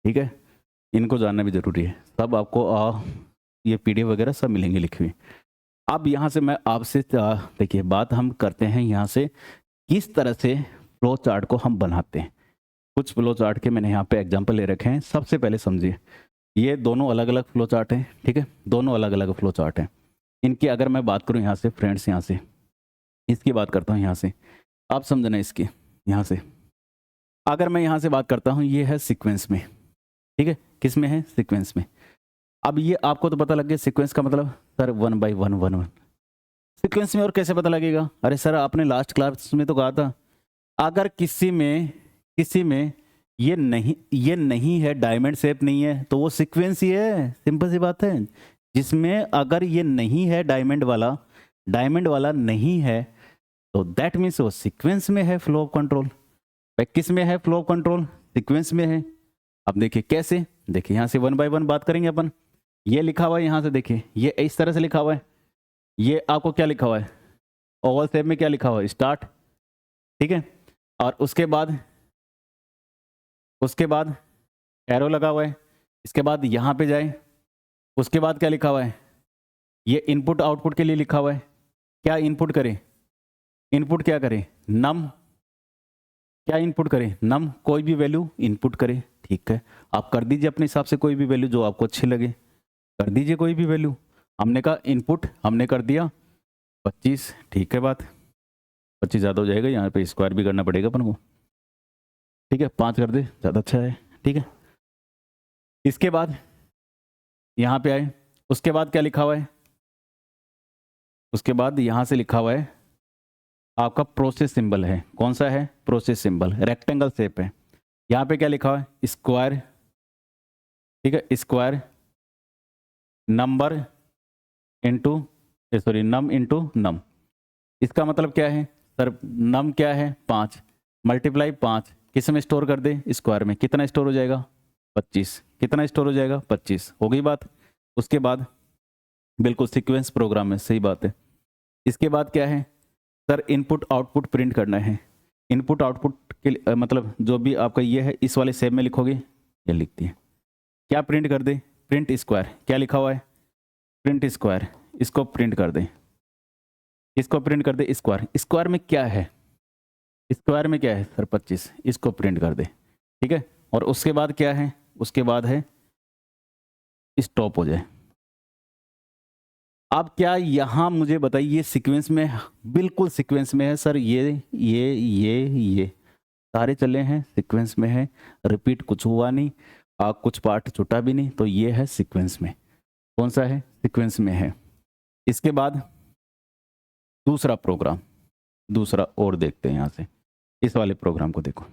ठीक है। इनको जानना भी ज़रूरी है। सब आपको ये पीडीएफ वगैरह सब मिलेंगे लिखी हुई। अब यहाँ से मैं आपसे देखिए बात हम करते हैं यहाँ से किस तरह से फ्लो चार्ट को हम बनाते हैं। कुछ फ्लो चार्ट के मैंने यहाँ पे एग्जांपल ले रखे हैं। सबसे पहले समझिए, ये दोनों अलग अलग फ्लो चार्ट हैं, ठीक है, दोनों अलग अलग फ्लो चार्ट हैं। इनकी अगर मैं बात करूँ यहाँ से फ्रेंड्स, यहाँ से इसकी बात करता हूँ, यहाँ से आप समझना इसकी, यहाँ से अगर मैं यहाँ से बात करता हूँ, ये है सीक्वेंस में, ठीक है, किस में है, सीक्वेंस में। अब ये आपको तो पता लग गया सीक्वेंस का मतलब, सर 1 by 1 1 1 सीक्वेंस में, और कैसे पता लगेगा? अरे सर आपने लास्ट क्लास में तो कहा था अगर किसी में ये नहीं है, डायमंड शेप नहीं है, तो वो सीक्वेंस ही है, सिंपल सी बात है। जिसमें अगर ये नहीं है डायमंड वाला नहीं है, तो दैट मीन्स वो सीक्वेंस में है फ्लो ऑफ कंट्रोल। किस में है फ्लो ऑफ कंट्रोल? सीक्वेंस में है। अब देखिए कैसे, देखिए यहाँ से 1 by 1 बात करेंगे अपन। ये लिखा हुआ है यहाँ से, देखिए ये इस तरह से लिखा हुआ है। ये आपको क्या लिखा हुआ है, ओवल शेप में क्या लिखा हुआ है, स्टार्ट, ठीक है। और उसके बाद एरो लगा हुआ है। इसके बाद यहाँ पे जाए, उसके बाद क्या लिखा हुआ है, ये इनपुट आउटपुट के लिए लिखा हुआ है। क्या इनपुट करें, इनपुट क्या करें, नम, क्या इनपुट करें, नम, कोई भी वैल्यू इनपुट करें, ठीक है। आप कर दीजिए अपने हिसाब से कोई भी वैल्यू जो आपको अच्छी लगे, कर दीजिए कोई भी वैल्यू। हमने कहा इनपुट, हमने कर दिया 25, ठीक है बात, 25 ज़्यादा हो जाएगा, यहाँ पे स्क्वायर भी करना पड़ेगा अपन को, ठीक है, 5 कर दे, ज़्यादा अच्छा है, ठीक है। इसके बाद यहाँ पे आए, उसके बाद क्या लिखा हुआ है, उसके बाद यहाँ से लिखा हुआ है आपका प्रोसेस सिंबल है। कौन सा है, प्रोसेस सिंबल, रेक्टेंगल शेप है। यहाँ पे क्या लिखा हुआ है, स्क्वायर, ठीक है, स्क्वायर नंबर इंटू नम इंटू नम। इसका मतलब क्या है सर, नम क्या है 5 मल्टीप्लाई 5 किस में स्टोर कर दे, स्क्वायर में, कितना स्टोर हो जाएगा 25, कितना स्टोर हो जाएगा 25, हो गई बात। उसके बाद बिल्कुल सीक्वेंस प्रोग्राम है, सही बात है। इसके बाद क्या है सर, इनपुट आउटपुट प्रिंट करना है। इनपुट आउटपुट के मतलब जो भी आपका ये है, इस वाले सेब में लिखोगे, ये लिखती है क्या प्रिंट कर दे, प्रिंट स्क्वायर, क्या लिखा हुआ है प्रिंट स्क्वायर, इसको प्रिंट कर दे, इसको प्रिंट कर दे स्क्वायर। स्क्वायर में क्या है, स्क्वायर में क्या है सर 25, इसको प्रिंट कर दे, ठीक है। और उसके बाद क्या है, उसके बाद है स्टॉप हो जाए। अब क्या यहाँ मुझे बताइए, ये सीक्वेंस में, बिल्कुल सीक्वेंस में है सर, ये सारे चले हैं सीक्वेंस में है, रिपीट कुछ हुआ नहीं, कुछ पार्ट छूटा भी नहीं, तो ये है सीक्वेंस में। कौन सा है, सीक्वेंस में है। इसके बाद दूसरा प्रोग्राम, दूसरा और देखते हैं यहाँ से, इस वाले प्रोग्राम को देखो,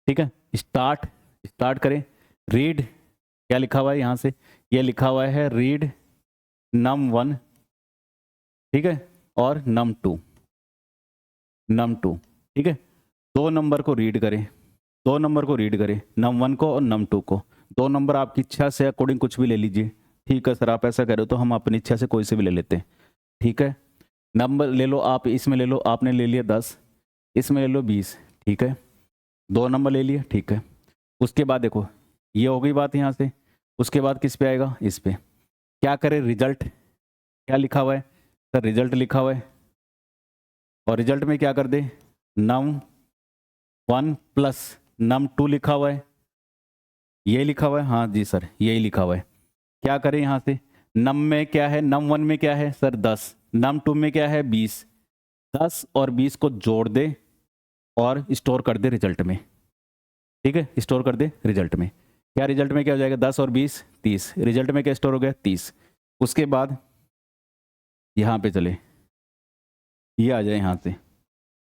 ठीक है। स्टार्ट करें, रीड, क्या लिखा हुआ है यहाँ से, ये लिखा हुआ है रीड num1, ठीक है, और num2, ठीक है। दो नंबर को रीड करें, num1 को और num2 को। दो नंबर आपकी इच्छा से अकॉर्डिंग कुछ भी ले लीजिए, ठीक है सर, आप ऐसा करो तो हम अपनी इच्छा से कोई से भी ले लेते हैं, ठीक है। नंबर ले लो आप, इसमें ले लो, आपने ले लिया 10, इसमें ले लो 20, ठीक है, दो नंबर ले लिए, ठीक है। उसके बाद देखो ये हो गई बात यहाँ से। उसके बाद किस पे आएगा, इस पे क्या करें, रिजल्ट, क्या लिखा हुआ है सर, रिजल्ट लिखा हुआ है, और रिजल्ट में क्या कर दे, num1 प्लस num2 लिखा हुआ है, ये लिखा हुआ है, हाँ जी सर यही लिखा हुआ है। क्या करें यहाँ से, नम में क्या है, num1 में क्या है सर 10, num2 में क्या है 20, 10 और 20 को जोड़ दे और स्टोर कर दे रिजल्ट में, ठीक है, स्टोर कर दे रिजल्ट में। क्या रिजल्ट में क्या हो जाएगा, 10 और 20 30, रिजल्ट में क्या स्टोर हो गया 30। उसके बाद यहाँ पे चले, ये आ जाए यहाँ से,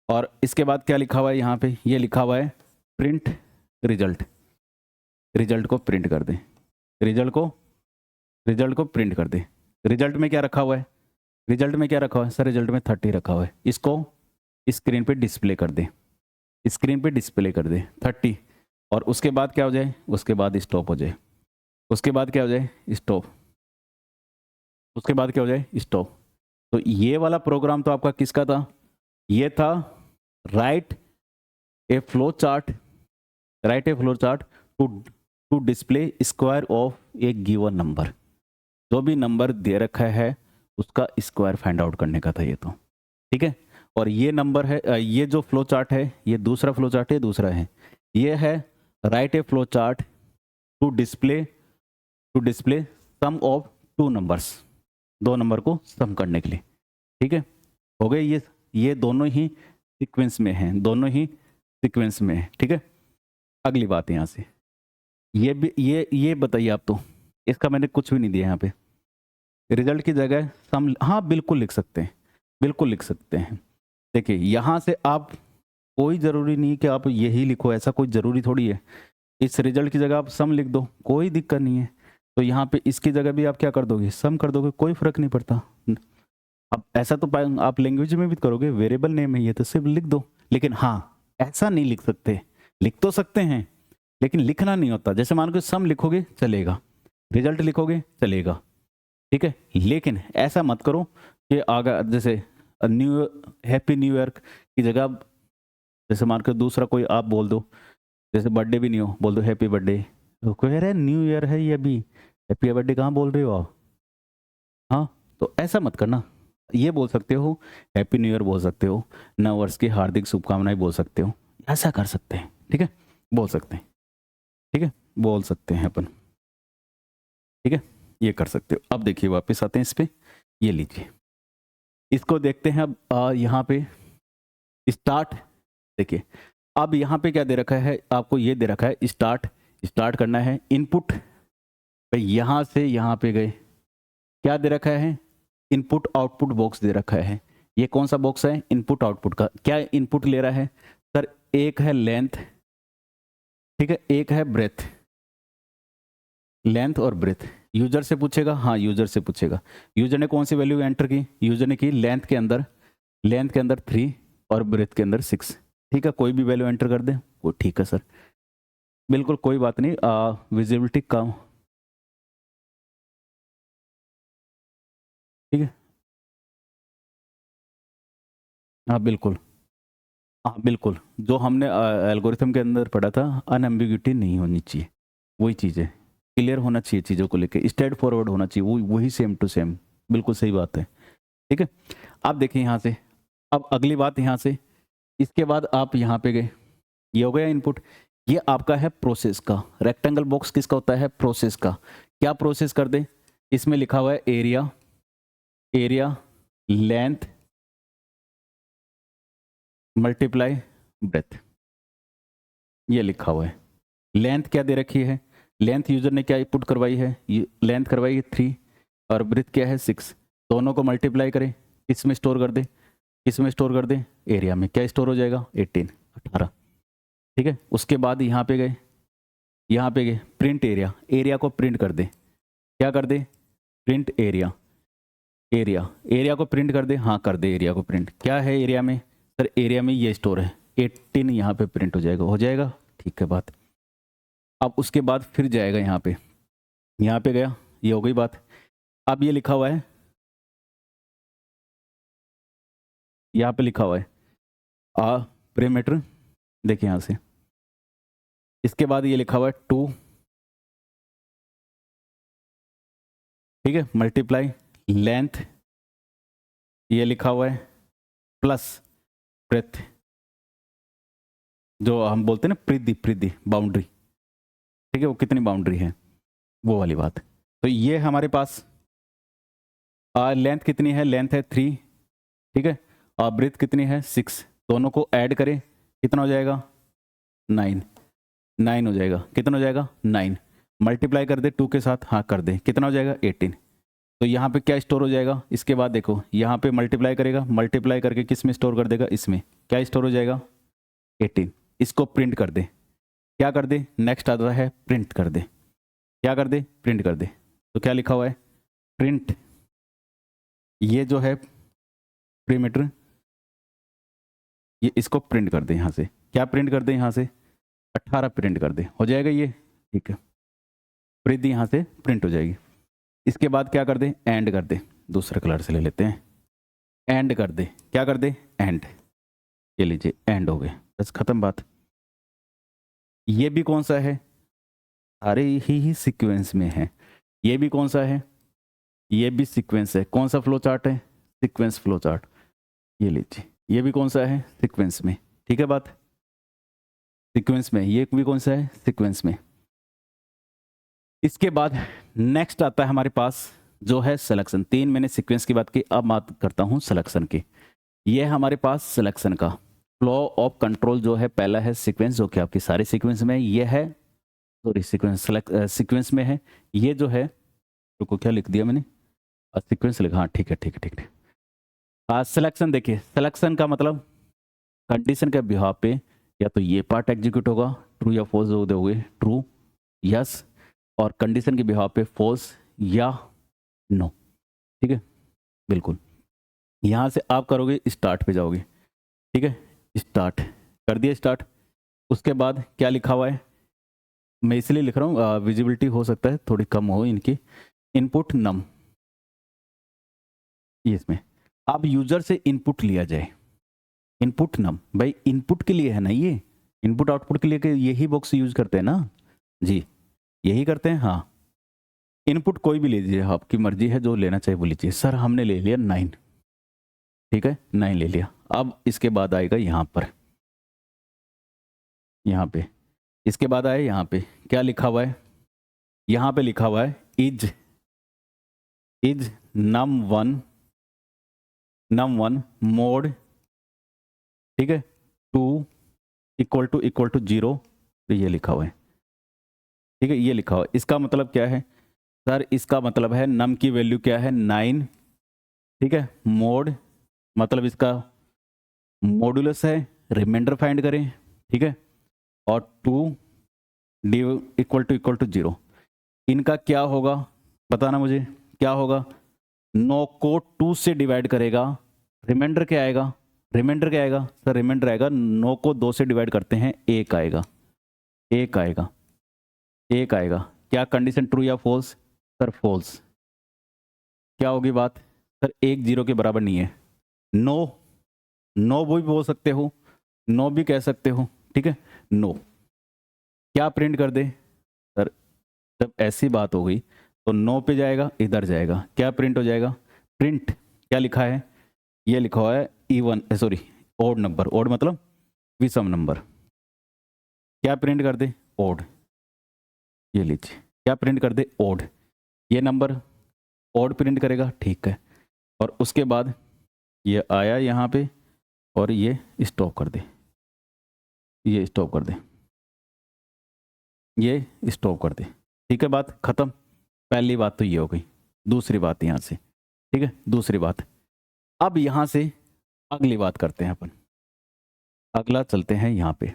और इसके बाद क्या लिखा हुआ है यहाँ पे, ये लिखा हुआ है प्रिंट रिजल्ट, रिजल्ट को प्रिंट कर दे, रिजल्ट को प्रिंट कर दे। रिजल्ट में क्या रखा हुआ है, रिजल्ट में क्या रखा हुआ है सर, रिजल्ट में 30 रखा हुआ है, इसको स्क्रीन पे डिस्प्ले कर दे, स्क्रीन पे डिस्प्ले कर दे 30। और उसके बाद क्या हो जाए, उसके बाद स्टॉप हो जाए, उसके बाद क्या हो जाए स्टॉप, उसके बाद क्या हो जाए स्टॉप। तो ये वाला प्रोग्राम तो आपका किसका था, ये था write a flow chart to to display square of a given number. जो भी नंबर दे रखा है उसका स्क्वायर फाइंड आउट करने का था ये तो, ठीक है। और ये नंबर है, ये जो फ्लो चार्ट है ये दूसरा फ्लो चार्ट है, दूसरा है ये है write a flow chart to display sum of two numbers, दो नंबर को सम करने के लिए, ठीक है। हो गए ये दोनों ही सीक्वेंस में हैं, दोनों ही सीक्वेंस में है, ठीक है। अगली बात यहाँ से ये भी ये बताइए आप, तो इसका मैंने कुछ भी नहीं दिया यहाँ पे, रिजल्ट की जगह सम, हाँ बिल्कुल लिख सकते हैं, बिल्कुल लिख सकते हैं। देखिए यहाँ से आप, कोई ज़रूरी नहीं कि आप यही लिखो, ऐसा कोई ज़रूरी थोड़ी है। इस रिजल्ट की जगह आप सम लिख दो, कोई दिक्कत नहीं है। तो यहाँ पे इसकी जगह भी आप क्या कर दोगे, सम कर दोगे, कोई फर्क नहीं पड़ता। अब ऐसा तो आप लैंग्वेज में भी करोगे, वेरिएबल नेम है ये तो सिर्फ लिख दो। लेकिन हाँ ऐसा नहीं लिख सकते, लिख तो सकते हैं लेकिन लिखना नहीं होता। जैसे मान के सम लिखोगे चलेगा, रिजल्ट लिखोगे चलेगा, ठीक है। लेकिन ऐसा मत करो कि आगे जैसे न्यू हैप्पी न्यू ईयर की जगह जैसे मान के दूसरा कोई आप बोल दो, जैसे बर्थडे भी नहीं हो, बोल दो हैप्पी बर्थडे, तो कह रहे न्यू ईयर है ये भी, हैप्पी बर्थडे कहाँ बोल रहे हो आप। हाँ तो ऐसा मत करना, ये बोल सकते हो हैप्पी न्यू ईयर बोल सकते हो, नव वर्ष की हार्दिक शुभकामनाएं बोल सकते हो, ऐसा कर सकते हैं, ठीक है, बोल सकते हैं, ठीक है, बोल सकते हैं अपन, ठीक है, ये कर सकते हो। अब देखिए वापस आते हैं इस पे, ये लीजिए इसको देखते हैं। अब यहाँ पे स्टार्ट, देखिए अब यहाँ पे क्या दे रखा है आपको, ये दे रखा है स्टार्ट करना है इनपुट, भाई यहाँ से यहाँ पे गए, क्या दे रखा है, इनपुट आउटपुट बॉक्स दे रखा है। ये कौन सा बॉक्स है, इनपुट आउटपुट का। क्या इनपुट ले रहा है सर, एक है लेंथ, ठीक है, एक है ब्रेथ, लेंथ और ब्रेथ। यूजर से पूछेगा, हाँ यूजर से पूछेगा, यूजर ने कौन सी वैल्यू एंटर की, यूजर ने की लेंथ के अंदर 3 और ब्रेथ के अंदर 6, ठीक है, कोई भी वैल्यू एंटर कर दे वो ठीक है सर, बिल्कुल कोई बात नहीं, विजिबिलिटी कम, ठीक है, हाँ बिल्कुल, हाँ बिल्कुल, जो हमने एल्गोरिथम के अंदर पढ़ा था, अनएम्बिग्यूटी नहीं होनी चाहिए, वही चीज़ है, क्लियर होना चाहिए चीज़ों को लेके, स्ट्रेट फॉरवर्ड होना चाहिए, वो वही सेम टू सेम, बिल्कुल सही बात है, ठीक है। आप देखिए यहाँ से, अब अगली बात यहाँ से, इसके बाद आप यहाँ पे गए, ये हो गया इनपुट, ये आपका है प्रोसेस का, रेक्टेंगल बॉक्स किसका होता है, प्रोसेस का। क्या प्रोसेस कर दे, इसमें लिखा हुआ है एरिया लेंथ मल्टीप्लाई ब्रेथ, ये लिखा हुआ है। लेंथ क्या दे रखी है, लेंथ यूजर ने क्या इनपुट करवाई है, लेंथ करवाई है 3 और ब्रेथ क्या है 6, दोनों को मल्टीप्लाई करें, किसमें स्टोर कर दे, किसमें स्टोर कर दे, एरिया में, क्या स्टोर हो जाएगा 18, ठीक है। उसके बाद यहाँ पे गए प्रिंट एरिया को प्रिंट कर दे, क्या कर दे, प्रिंट एरिया को प्रिंट कर दे, हाँ कर दे एरिया को प्रिंट। क्या है एरिया में सर, एरिया में ये स्टोर है 18, यहाँ पे प्रिंट हो जाएगा, ठीक है बात। अब उसके बाद फिर जाएगा यहाँ पे गया, ये हो गई बात। अब ये लिखा हुआ है, यहाँ पे लिखा हुआ है पैरामीटर, देखिए यहाँ से, इसके बाद ये लिखा हुआ है 2, ठीक है, मल्टीप्लाई लेंथ, ये लिखा हुआ है प्लस ब्रेथ, जो हम बोलते हैं ना प्रिधि बाउंड्री, ठीक है, वो कितनी बाउंड्री है वो वाली बात। तो ये हमारे पास लेंथ कितनी है, लेंथ है 3, ठीक है, और ब्रेथ कितनी है 6, दोनों को ऐड करें कितना हो जाएगा 9 हो जाएगा, कितना हो जाएगा 9, मल्टीप्लाई कर दे 2 के साथ, हाँ कर दे, कितना हो जाएगा 18। तो यहाँ पे क्या स्टोर हो जाएगा, इसके बाद देखो यहाँ पे मल्टीप्लाई करेगा, मल्टीप्लाई करके किस में स्टोर कर देगा, इसमें क्या स्टोर हो जाएगा 18। इसको प्रिंट कर दे, क्या कर दे, नेक्स्ट आता है प्रिंट कर दे, क्या कर दे, प्रिंट कर दे। तो क्या लिखा हुआ है, प्रिंट, ये जो है पैरामीटर, ये इसको प्रिंट कर दे यहाँ से, क्या प्रिंट कर दे यहाँ से 18 प्रिंट कर दे, हो जाएगा ये, ठीक है, प्रिंट यहाँ से प्रिंट हो जाएगी। इसके बाद क्या कर दे, एंड कर दे, दूसरे कलर से ले लेते हैं, एंड कर दे, क्या कर दे, एंड, ये लीजिए एंड हो गए, बस खत्म बात। ये भी कौन सा है, सारे ही सीक्वेंस में है। ये भी कौन सा है, ये भी सीक्वेंस है। कौन सा फ्लो चार्ट है, सीक्वेंस फ्लो चार्ट। ये लीजिए, ये भी कौन सा है, सीक्वेंस में। ठीक है बात, सीक्वेंस में। ये भी कौन सा है, सीक्वेंस में। इसके बाद नेक्स्ट आता है हमारे पास जो है सिलेक्शन। 3 मैंने सीक्वेंस की बात की, अब बात करता हूँ सिलेक्शन की। ये है हमारे पास सिलेक्शन का फ्लो ऑफ कंट्रोल जो है। पहला है सीक्वेंस, जो कि आपके सारे सीक्वेंस में ये है, सॉरी सीक्वेंस सीक्वेंस में है। ये जो है, रुको क्या लिख दिया मैंने, सीक्वेंस लिखा, हाँ ठीक है ठीक है ठीक है। सिलेक्शन देखिए, सिलेक्शन का मतलब कंडीशन के बिहाव पे या तो ये पार्ट एग्जीक्यूट होगा, ट्रू या फॉल्स दोगे, ट्रू यस, और कंडीशन के बिहाव पे फॉल्स या नो। ठीक है, बिल्कुल। यहां से आप करोगे, स्टार्ट पे जाओगे। ठीक है, स्टार्ट कर दिया, स्टार्ट। उसके बाद क्या लिखा हुआ है, मैं इसलिए लिख रहा हूँ, विजिबिलिटी हो सकता है थोड़ी कम हो इनकी। इनपुट नम, ये इसमें अब यूजर से इनपुट लिया जाए। इनपुट नम, भाई इनपुट के लिए है ना, ये इनपुट आउटपुट के लिए के यही बॉक्स यूज करते हैं ना जी, यही करते हैं। हाँ, इनपुट कोई भी लीजिए, आपकी मर्जी है, जो लेना चाहिए वो लीजिए। सर हमने ले लिया 9, ठीक है 9 ले लिया। अब इसके बाद आएगा यहाँ पर, यहाँ पे, इसके बाद आए यहाँ पे, क्या लिखा हुआ है, यहाँ पे लिखा हुआ है इज num1 मोड, ठीक है 2 इक्वल टू 0। तो ये लिखा हुआ है, ठीक है, ये लिखा हुआ है। इसका मतलब क्या है सर, इसका मतलब है नम की वैल्यू क्या है, 9, ठीक है। मोड मतलब इसका मॉडुलस है, रिमाइंडर फाइंड करें, ठीक है। और 2 डी इक्वल टू 0। इनका क्या होगा बताना मुझे, क्या होगा। 9 को 2 से डिवाइड करेगा, रिमाइंडर क्या आएगा, रिमाइंडर क्या आएगा सर, रिमाइंडर आएगा 9 को 2 से डिवाइड करते हैं, 1 आएगा, 1 आएगा, 1 आएगा। क्या कंडीशन ट्रू या फॉल्स, सर फॉल्स। क्या होगी बात सर, 1 0 के बराबर नहीं है। नो, नो भी बोल सकते हो, नो भी कह सकते हो, ठीक है। नो क्या प्रिंट कर दे सर, जब ऐसी बात हो गई तो नो पे जाएगा, इधर जाएगा, क्या प्रिंट हो जाएगा, प्रिंट क्या लिखा है, ये लिखा हुआ है even, sorry odd number, odd मतलब विषम नंबर। क्या प्रिंट कर दे, ओड। ये लीजिए, क्या प्रिंट कर दे, ओड। ये नंबर ओड प्रिंट करेगा, ठीक है। और उसके बाद ये आया यहाँ पे, और ये स्टॉप कर दे, ये स्टॉप कर दे, ये स्टॉप कर दे, ठीक है। बात खत्म। पहली बात तो ये हो गई। दूसरी बात यहाँ से, ठीक है, दूसरी बात। अब यहाँ से अगली बात करते हैं अपन, अगला चलते हैं यहाँ पे।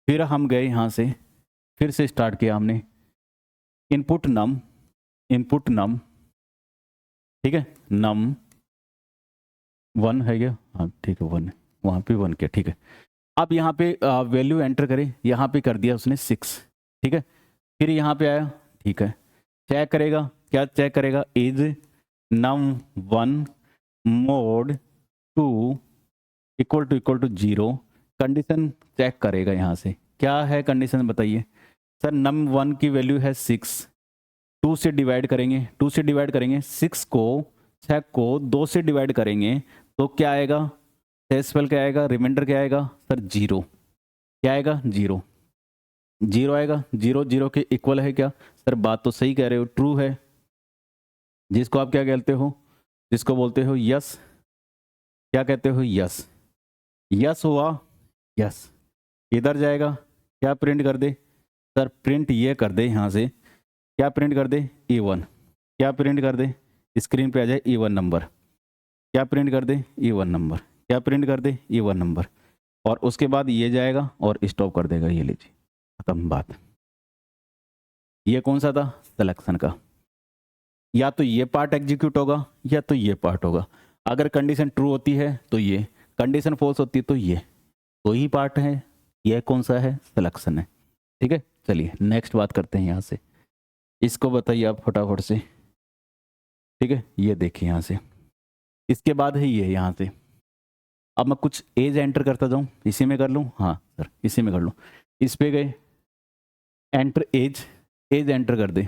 फिर हम गए यहाँ से, फिर से स्टार्ट किया हमने, इनपुट नम, ठीक है, नम 1 है क्या, हाँ ठीक है 1 है, वहाँ पे 1 किया, ठीक है। अब यहाँ पे वैल्यू एंटर करें, यहाँ पे कर दिया उसने 6, ठीक है। फिर यहाँ पे आया, ठीक है, चेक करेगा, क्या चेक करेगा, is num1 mod 2 equal to 0। Condition check करेगा यहाँ से, क्या है कंडीशन बताइए सर। num1 की वैल्यू है 6, 2 से डिवाइड करेंगे, 2 से डिवाइड करेंगे 6 को 2 से डिवाइड करेंगे तो क्या आएगा, डेसिमल क्या आएगा, रिमाइंडर क्या आएगा सर, 0। क्या आएगा, 0, 0 आएगा। 0 0 के इक्वल है क्या सर, बात तो सही कह रहे हो, ट्रू है। जिसको आप क्या कहते हो, जिसको बोलते हो यस, क्या कहते हो, यस। यस हुआ, यस। इधर जाएगा, क्या प्रिंट कर दे सर, प्रिंट ये कर दे यहाँ से, क्या प्रिंट कर दे, E1। क्या प्रिंट कर दे, स्क्रीन पे आ जाए E1 नंबर। क्या प्रिंट कर दे, E1 नंबर। क्या प्रिंट कर दे, E1 नंबर। और उसके बाद ये जाएगा और स्टॉप कर देगा, ये लीजिए, खत्म बात। ये कौन सा था, सिलेक्शन का। या तो ये पार्ट एग्जीक्यूट होगा या तो ये पार्ट होगा। अगर कंडीशन ट्रू होती है तो ये, कंडीशन फॉल्स होती है तो ये, तो ही पार्ट है। ये कौन सा है, सिलेक्शन है, ठीक है। चलिए नेक्स्ट बात करते हैं यहाँ से, इसको बताइए आप फटाफट से, ठीक है। ये देखिए यहाँ से, इसके बाद है ये यहाँ से। अब मैं कुछ एज एंटर करता जाऊँ, इसी में कर लूँ, हाँ सर इसी में कर लूँ। इस पे गए, एंटर एज, एज एंटर कर दे।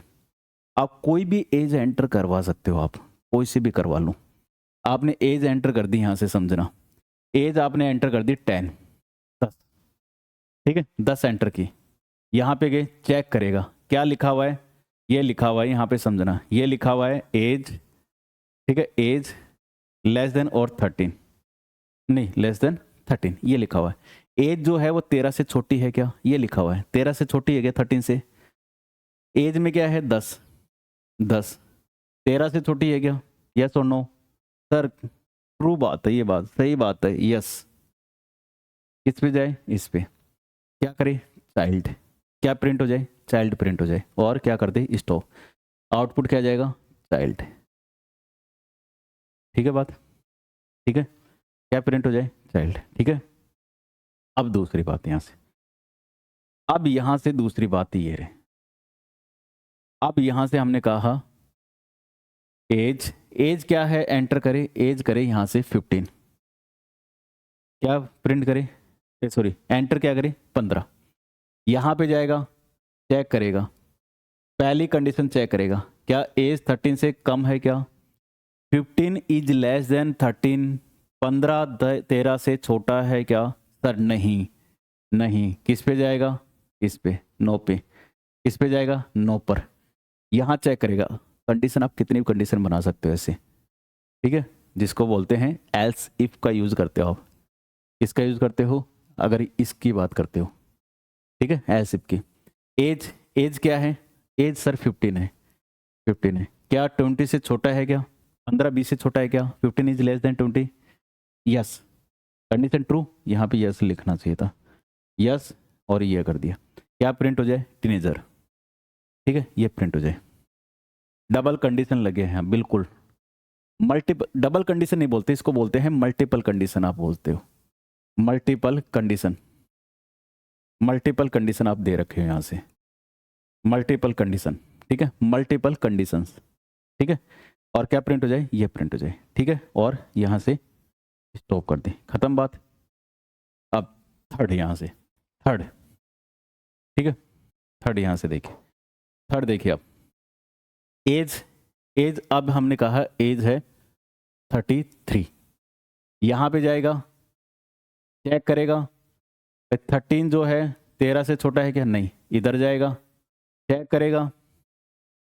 आप कोई भी एज एंटर करवा सकते हो, आप कोई से भी करवा लो। आपने एज एंटर कर दी, यहाँ से समझना, एज आपने एंटर कर दी 10, 10, ठीक है, 10 एंटर की। यहाँ पे गए, चेक करेगा क्या लिखा हुआ है, ये लिखा हुआ है, यहाँ पे समझना, ये लिखा हुआ है एज, ठीक है, एज लेस देन और 13, नहीं लेस देन 13, ये लिखा हुआ है। एज जो है वो 13 से छोटी है क्या, ये लिखा हुआ है, 13 से छोटी है क्या 13 से। एज में क्या है 10, 10 13 से छोटी है क्या, यस और नो। सर ट्रू बात है, ये बात सही बात है, यस। किस पे जाए, इस पे, क्या करे, चाइल्ड, क्या प्रिंट हो जाए, चाइल्ड प्रिंट हो जाए, और क्या कर दे, स्टॉप, आउटपुट क्या जाएगा, चाइल्ड। ठीक है बात, ठीक है, क्या प्रिंट हो जाए, चाइल्ड, ठीक है। अब दूसरी बात यहां से, अब यहां से दूसरी बात ये रहे, अब यहां से हमने कहा एज, एज क्या है, एंटर करे, एज करे यहां से 15, क्या प्रिंट करे, सॉरी एंटर क्या करे 15, यहां पे जाएगा, चेक करेगा, पहली कंडीशन चेक करेगा, क्या एज 13 से कम है क्या, 15 इज लेस देन 13, 15 13 से छोटा है क्या, सर नहीं, नहीं, किस पे जाएगा, इस पे, नो पे, किस पे जाएगा, नो पर। यहां चेक करेगा, कंडीशन आप कितनी कंडीशन बना सकते हो ऐसे, ठीक है, जिसको बोलते हैं एल्स इफ का यूज करते हो आप। किसका यूज करते हो, अगर इसकी बात करते हो, ठीक है, एल्स इफ की। एज, एज क्या है, एज सर 15 है, 15 है, क्या 20 से छोटा है क्या, 15-20 से छोटा है क्या, 15 is less then 20, yes, condition true, यहाँ पे यस लिखना चाहिए था, यस, और ये कर दिया, क्या प्रिंट हो जाए, टीनेजर, ठीक है, ये प्रिंट हो जाए। डबल कंडीशन लगे हैं बिल्कुल, मल्टीपल, डबल कंडीशन नहीं बोलते इसको, बोलते हैं मल्टीपल कंडीशन, आप बोलते हो मल्टीपल कंडीशन, मल्टीपल कंडीशन आप दे रखे हो यहाँ से, मल्टीपल कंडीशन, ठीक है, मल्टीपल कंडीशंस, ठीक है, और क्या प्रिंट हो जाए, ये प्रिंट हो जाए, ठीक है, और यहाँ से स्टॉप कर दें, खत्म बात। अब थर्ड यहाँ से, थर्ड, ठीक है, थर्ड यहाँ से देखिए, थर्ड देखिए आप, एज, एज अब हमने कहा एज है 33, यहाँ पे जाएगा, चेक करेगा 13 जो है 13 से छोटा है क्या, नहीं, इधर जाएगा, चेक करेगा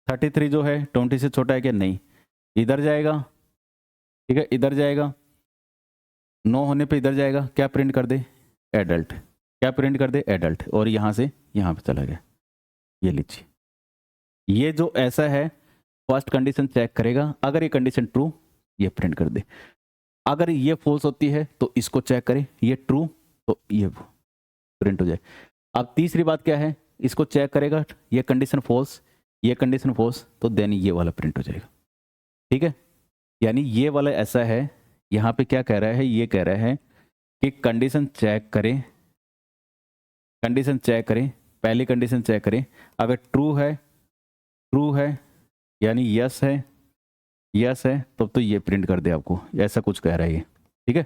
33 जो है 20 से छोटा है क्या, नहीं, इधर जाएगा, ठीक है, इधर जाएगा, नो होने पे इधर जाएगा, क्या प्रिंट कर दे, एडल्ट, क्या प्रिंट कर दे, एडल्ट, और यहाँ से यहाँ पे चला गया, ये लीजिए, ये जो ऐसा है फर्स्ट कंडीशन चेक करेगा, अगर ये कंडीशन ट्रू, ये प्रिंट कर दे, अगर ये फॉल्स होती है तो इसको चेक करें, ये ट्रू, तो ये प्रिंट हो जाए। अब तीसरी बात क्या है, इसको चेक करेगा, ये कंडीशन फॉल्स, ये कंडीशन फॉल्स, तो देन ये वाला प्रिंट हो जाएगा, ठीक है, यानी ये वाला ऐसा है, यहाँ पे क्या कह रहा है, ये कह रहा है कि कंडीशन चेक करें, कंडीशन चेक करें, पहली कंडीशन चेक करें, अगर ट्रू है, ट्रू है यानी यस है, यस है, तो ये प्रिंट कर दे आपको, ऐसा कुछ कह रहा है ये, ठीक है,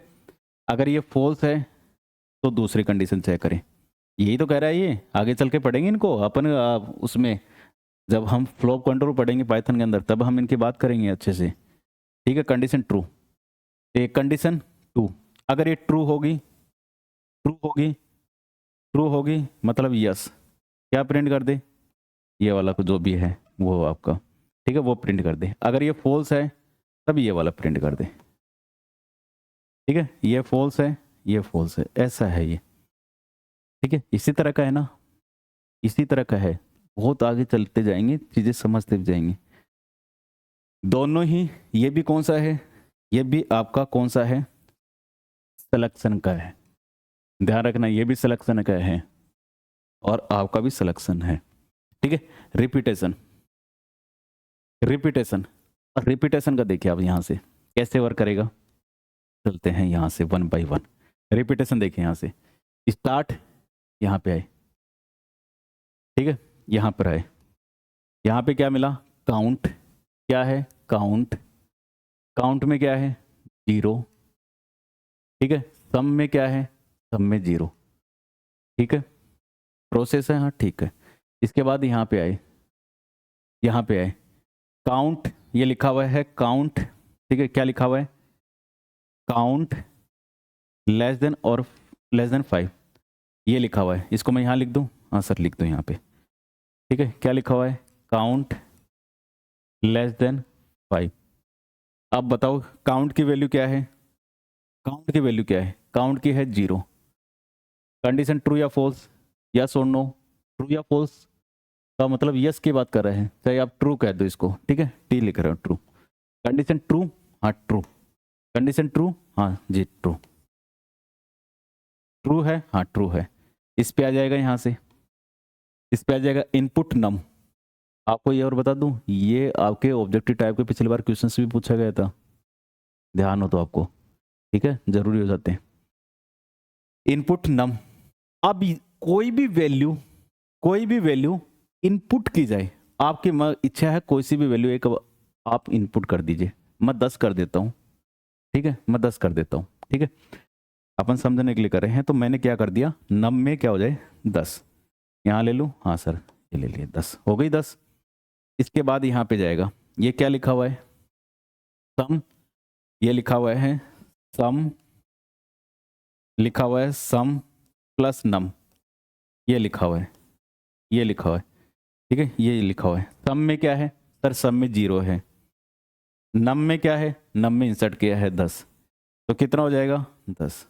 अगर ये फॉल्स है तो दूसरी कंडीशन चेक करें, यही तो कह रहा है ये, आगे चल के पढ़ेंगे इनको अपन, उसमें जब हम फ्लो कंट्रोल पढ़ेंगे पाइथन के अंदर, तब हम इनकी बात करेंगे अच्छे से, ठीक है, कंडीशन ट्रू, एक कंडीशन टू, अगर ये ट्रू होगी, ट्रू होगी, ट्रू होगी मतलब यस, क्या प्रिंट कर दे, ये वाला को जो भी है वो आपका, ठीक है, वो प्रिंट कर दे, अगर ये फॉल्स है तब ये वाला प्रिंट कर दे, ठीक है, ये फॉल्स है, ये फॉल्स है, ऐसा है ये, ठीक है, इसी तरह का है ना, इसी तरह का है, बहुत आगे चलते जाएंगे, चीजें समझते जाएंगे। दोनों ही, ये भी कौन सा है, ये भी आपका कौन सा है, सिलेक्शन का है, ध्यान रखना, ये भी सिलेक्शन का है और आपका भी सिलेक्शन है, ठीक है। रिपीटेशन, रिपीटेशन, रिपीटेशन का देखिए आप यहाँ से कैसे वर्क करेगा, चलते हैं यहाँ से वन बाय वन, रिपीटेशन देखिए, यहाँ से स्टार्ट, यहाँ पे आए, ठीक है, यहाँ पर आए, यहाँ पे क्या मिला, काउंट, क्या है, काउंट, काउंट में क्या है, 0, ठीक है, सम में क्या है, सम में 0, ठीक है, प्रोसेस है, हाँ ठीक है, इसके बाद यहाँ पे आए, यहाँ पे आए, काउंट ये लिखा हुआ है काउंट, ठीक है, क्या लिखा हुआ है काउंट लेस देन और लेस देन 5, ये लिखा हुआ है, इसको मैं यहाँ लिख दूँ, हाँ सर लिख दूँ यहाँ पे, ठीक है, क्या लिखा हुआ है काउंट लेस देन 5। अब बताओ काउंट की वैल्यू क्या है, काउंट की वैल्यू क्या है, काउंट की है 0। कंडीशन ट्रू या फॉल्स, यस और नो, ट्रू या फॉल्स का मतलब यस की बात कर रहे हैं, चाहे आप ट्रू कह दो इसको, ठीक है, टी लिख रहे हो ट्रू, कंडीशन ट्रू, हाँ ट्रू, कंडीशन ट्रू, हाँ जी ट्रू, ट्रू है, हाँ ट्रू है। इस पे आ जाएगा यहाँ से, इस पे आ जाएगा इनपुट नम। आपको ये और बता दूं, ये आपके ऑब्जेक्टिव टाइप के पिछली बार क्वेश्चन से भी पूछा गया था, ध्यान हो तो आपको, ठीक है, जरूरी हो जाते हैं। इनपुट नम, अब कोई भी वैल्यू इनपुट की जाए, आपकी इच्छा है कोई सी भी वैल्यू एक आप इनपुट कर दीजिए, मैं 10 कर देता हूँ, ठीक है, मैं 10 कर देता हूँ, ठीक है, अपन समझने के लिए कर रहे हैं। तो मैंने क्या कर दिया, नम में क्या हो जाए 10, यहाँ ले लूँ, हाँ सर ये ले लिए 10, हो गई 10। इसके बाद यहाँ पे जाएगा, ये क्या लिखा हुआ है सम, ये लिखा हुआ है सम, लिखा हुआ है सम प्लस नम, ये लिखा हुआ है, ये लिखा हुआ है, ठीक है, ये लिखा हुआ है। सम में क्या है सर, सम में 0 है, नम में क्या है, नम में इंसर्ट किया है 10, तो कितना हो जाएगा 10,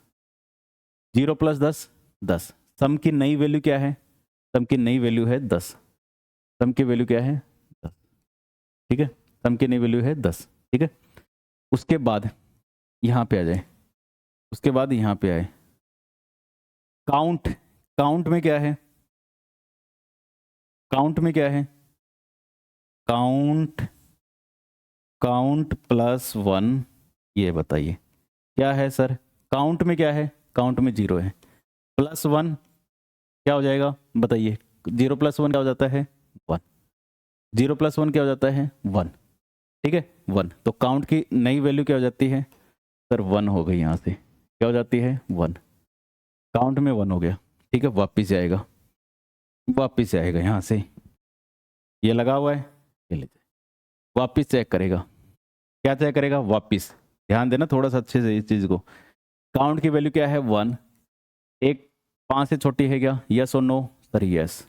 0 प्लस 10 10। सम की नई वैल्यू क्या है, सम की नई वैल्यू है 10, सम की वैल्यू क्या है 10, ठीक है, सम की नई वैल्यू है 10, ठीक है। उसके बाद यहाँ पे आ जाए, उसके बाद यहाँ पे आए, काउंट, काउंट में क्या है, काउंट में क्या है, काउंट, काउंट प्लस 1, ये बताइए क्या है सर, काउंट में क्या है, काउंट में 0 है, प्लस 1 क्या हो जाएगा बताइए, 0 प्लस 1 क्या हो जाता है 1, 0 प्लस 1 क्या हो जाता है 1, ठीक है 1। तो काउंट की नई वैल्यू क्या हो जाती है सर 1 हो गई, यहाँ से क्या हो जाती है 1, काउंट में 1 हो गया, ठीक है, वापिस जाएगा, वापिस आएगा यहाँ से, ये लगा हुआ है, ये ले जाए, वापिस चेक करेगा, क्या चेक करेगा वापिस, ध्यान देना थोड़ा सा अच्छे से इस चीज को, काउंट की वैल्यू क्या है 1, एक 5 से छोटी है क्या, यस और नो सर, यस,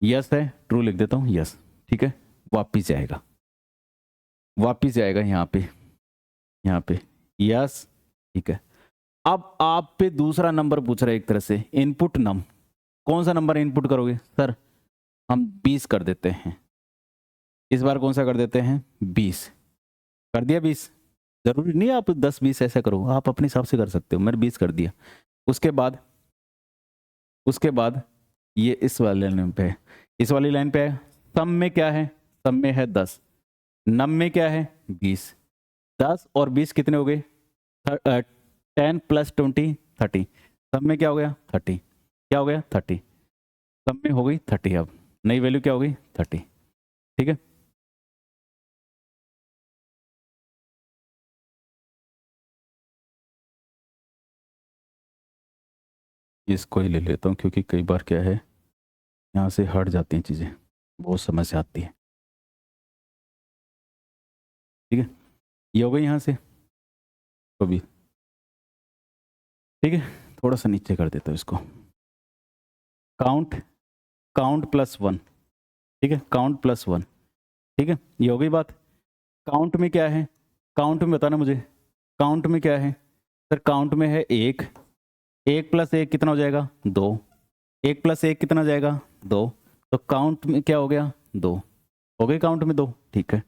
यस है, ट्रू लिख देता हूँ यस, ठीक है, वापिस जाएगा, वापिस जाएगा यहाँ पे, यहाँ पे यस, ठीक है। अब आप पे दूसरा नंबर पूछ रहे हैं एक तरह से, इनपुट नम, कौन सा नंबर इनपुट करोगे सर, हम 20 कर देते हैं, इस बार कौन सा कर देते हैं 20, कर दिया 20, जरूरी नहीं आप 10 20 ऐसा करो, आप अपने हिसाब से कर सकते हो, मैंने 20 कर दिया। उसके बाद, उसके बाद ये इस वाले लाइन पे है, इस वाली लाइन पे है, सम में क्या है, सम में है 10, नम में क्या है 20, 10 और 20 कितने हो गए 10 प्लस 20 30, सम में क्या हो गया 30, क्या हो गया 30, सम में हो गई 30, अब नई वैल्यू क्या हो गई 30, ठीक है। इसको ही ले लेता हूँ क्योंकि कई बार क्या है यहाँ से हट जाती हैं चीज़ें, बहुत समस्या आती है, ठीक है, ये हो गई यहाँ से तो भी, ठीक है, थोड़ा सा नीचे कर देता हूँ इसको, काउंट, काउंट प्लस 1, ठीक है, काउंट प्लस 1, ठीक है, ये हो गई बात। काउंट में क्या है, काउंट में बताना मुझे, काउंट में क्या है सर, काउंट में है 1, 1 प्लस 1 कितना हो जाएगा 2, 1 प्लस 1 कितना हो जाएगा 2, तो काउंट में क्या हो गया 2, हो गई काउंट में 2, ठीक है,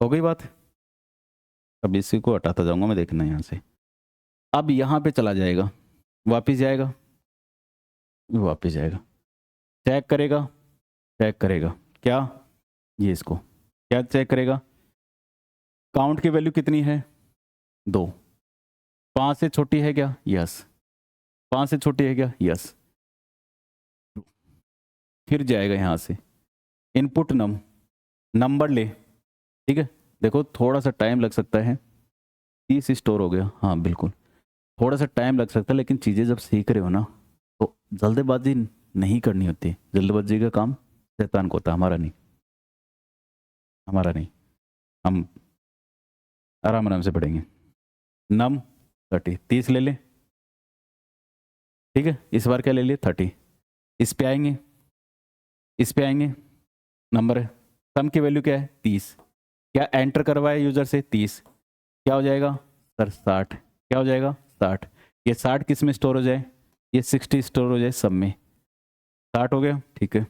हो गई बात। अब इसी को हटाता जाऊंगा मैं, देखना यहाँ से, अब यहाँ पे चला जाएगा, वापिस जाएगा, वापिस जाएगा, चेक करेगा, चेक करेगा क्या, ये इसको क्या चेक करेगा, काउंट की वैल्यू कितनी है 2, 5 से छोटी है क्या, यस, 5 से छोटी है क्या, यस, फिर जाएगा यहाँ से इनपुट नम, नंबर ले, ठीक है, देखो थोड़ा सा टाइम लग सकता है, 30 स्टोर हो गया, हाँ बिल्कुल थोड़ा सा टाइम लग सकता है, लेकिन चीज़ें जब सीख रहे हो ना तो जल्दबाजी नहीं करनी होती, जल्दबाजी का काम शैतान को होता है, हमारा नहीं। हमारा नहीं, हम आराम आराम से पढ़ेंगे। नम 30, 30 ले लें, ठीक है। इस बार क्या ले लिए 30। इस पे आएंगे, इस पे आएंगे, नंबर है, सम की वैल्यू क्या है 30। क्या एंटर करवाया यूजर से 30, क्या हो जाएगा सर 60, क्या हो जाएगा 60। ये 60 किस में स्टोर हो जाए, ये 60 स्टोर हो जाए सब में, 60 हो गया, ठीक है,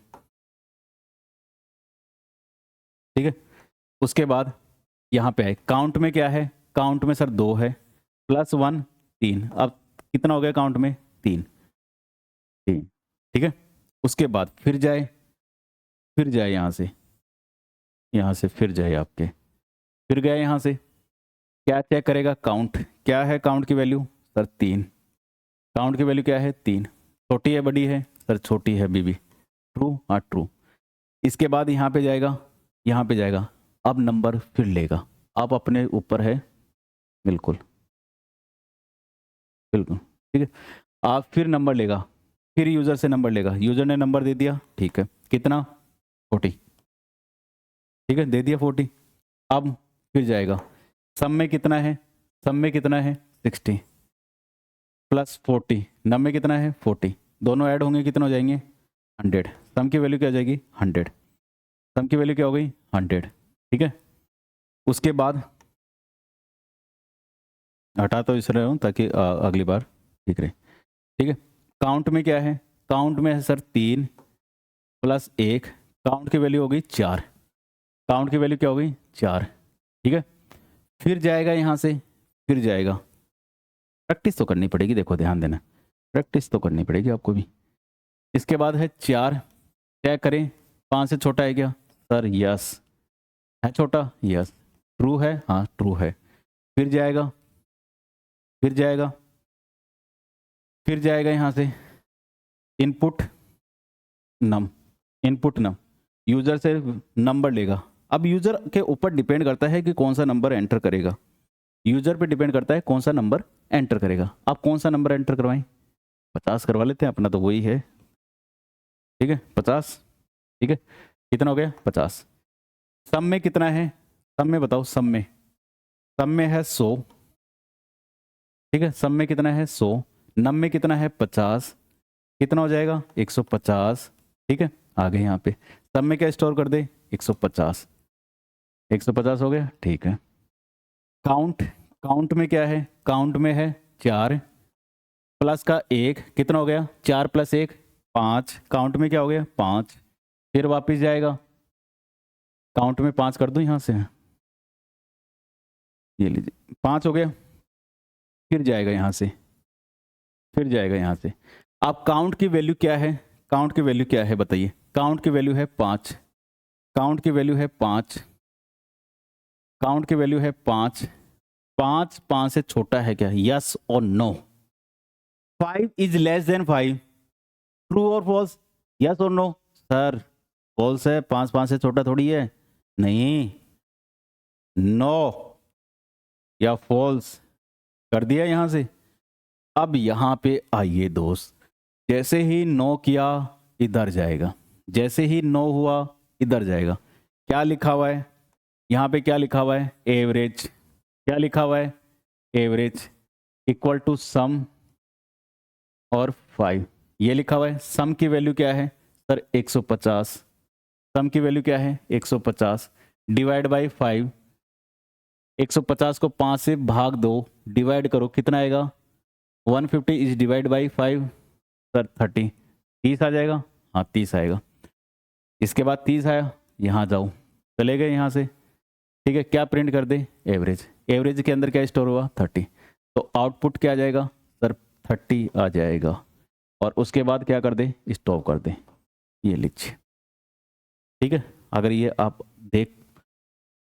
ठीक है। उसके बाद यहाँ पे आए, काउंट में क्या है, काउंट में सर 2 है, +1 3, अब कितना हो गया काउंट में 3, 3, ठीक है। उसके बाद फिर जाए यहाँ से फिर जाए आपके, फिर गए यहाँ से, क्या चेक करेगा काउंट, क्या है काउंट की वैल्यू सर 3, काउंट की वैल्यू क्या है 3, छोटी है बड़ी है सर छोटी है बीबी, ट्रू, हाँ ट्रू। इसके बाद यहाँ पे जाएगा, यहाँ पे जाएगा, अब नंबर फिर लेगा, अब अपने ऊपर है, बिल्कुल बिल्कुल, ठीक है। आप फिर नंबर लेगा, फिर यूजर से नंबर लेगा, यूजर ने नंबर दे दिया, ठीक है, कितना 40, ठीक है, दे दिया 40। अब फिर जाएगा, सम में कितना है, सम में कितना है 60 +40, नम में कितना है 40, दोनों ऐड होंगे कितना हो जाएंगे 100, सम की वैल्यू क्या हो जाएगी 100, सम की वैल्यू क्या हो गई 100, ठीक है। उसके बाद हटा तो इस रहा हूँ ताकि अगली बार ठीक रहे, ठीक है। काउंट में क्या है, काउंट में है सर 3 + 1, काउंट की वैल्यू हो गई 4, काउंट की वैल्यू क्या हो गई 4, ठीक है। फिर जाएगा यहाँ से, फिर जाएगा, प्रैक्टिस तो करनी पड़ेगी, देखो ध्यान देना, प्रैक्टिस तो करनी पड़ेगी आपको भी। इसके बाद है 4, चेक करें 5 से छोटा है क्या सर, यस है छोटा, यस, ट्रू है, हाँ ट्रू है। फिर जाएगा, फिर जाएगा, फिर जाएगा यहाँ से, इनपुट नम, इनपुट नम, यूजर से नंबर लेगा। अब यूजर के ऊपर डिपेंड करता है कि कौन सा नंबर एंटर करेगा, यूजर पे डिपेंड करता है कौन सा नंबर एंटर करेगा। आप कौन सा नंबर एंटर करवाएं, 50 करवा लेते हैं, अपना तो वही है, ठीक है 50, ठीक है, कितना हो गया 50। सम में कितना है, सम में बताओ, सम में, सम में है 100, ठीक है, सम में कितना है 100, नम में कितना है 50, कितना हो जाएगा 150, ठीक है। आगे यहाँ पे सम में क्या स्टोर कर दे 150, 150 हो गया, ठीक है। काउंट, काउंट में क्या है, काउंट में है 4 प्लस का 1, कितना हो गया 4 + 1 5, काउंट में क्या हो गया 5। फिर वापस जाएगा, काउंट में 5 कर दूं यहाँ से, ये लीजिए 5 हो गया। फिर जाएगा यहाँ से, फिर जाएगा यहाँ से। आप काउंट की वैल्यू क्या है, काउंट की वैल्यू क्या है बताइए, काउंट की वैल्यू है 5, काउंट की वैल्यू है 5, काउंट की वैल्यू है 5, 5 5 से छोटा है क्या, यस और no, 5 is less than 5, true और फॉल्स, यस और नो सर, फॉल्स है, 5 5 से छोटा थोड़ी है, नहीं, नो या फॉल्स कर दिया यहाँ से। अब यहाँ पे आइए दोस्त, जैसे ही नो किया इधर जाएगा, जैसे ही नो हुआ इधर जाएगा, क्या लिखा हुआ है यहाँ पे, क्या लिखा हुआ है एवरेज, क्या लिखा हुआ है एवरेज इक्वल टू सम और 5, ये लिखा हुआ है। सम की वैल्यू क्या है सर 150, सम की वैल्यू क्या है 150 डिवाइड बाई 5, 150 को 5 से भाग दो, डिवाइड करो, कितना आएगा 150 इज डिवाइड बाई 5 सर 30, 30 आ जाएगा, हाँ 30 आएगा। इसके बाद 30 आया, यहाँ जाओ, चले गए यहाँ से, ठीक है, क्या प्रिंट कर दे एवरेज, एवरेज के अंदर क्या स्टोर हुआ 30, तो आउटपुट क्या आ जाएगा सर 30 आ जाएगा, और उसके बाद क्या कर दे स्टॉप कर दे, ये लीजिए, ठीक है। अगर ये आप देख,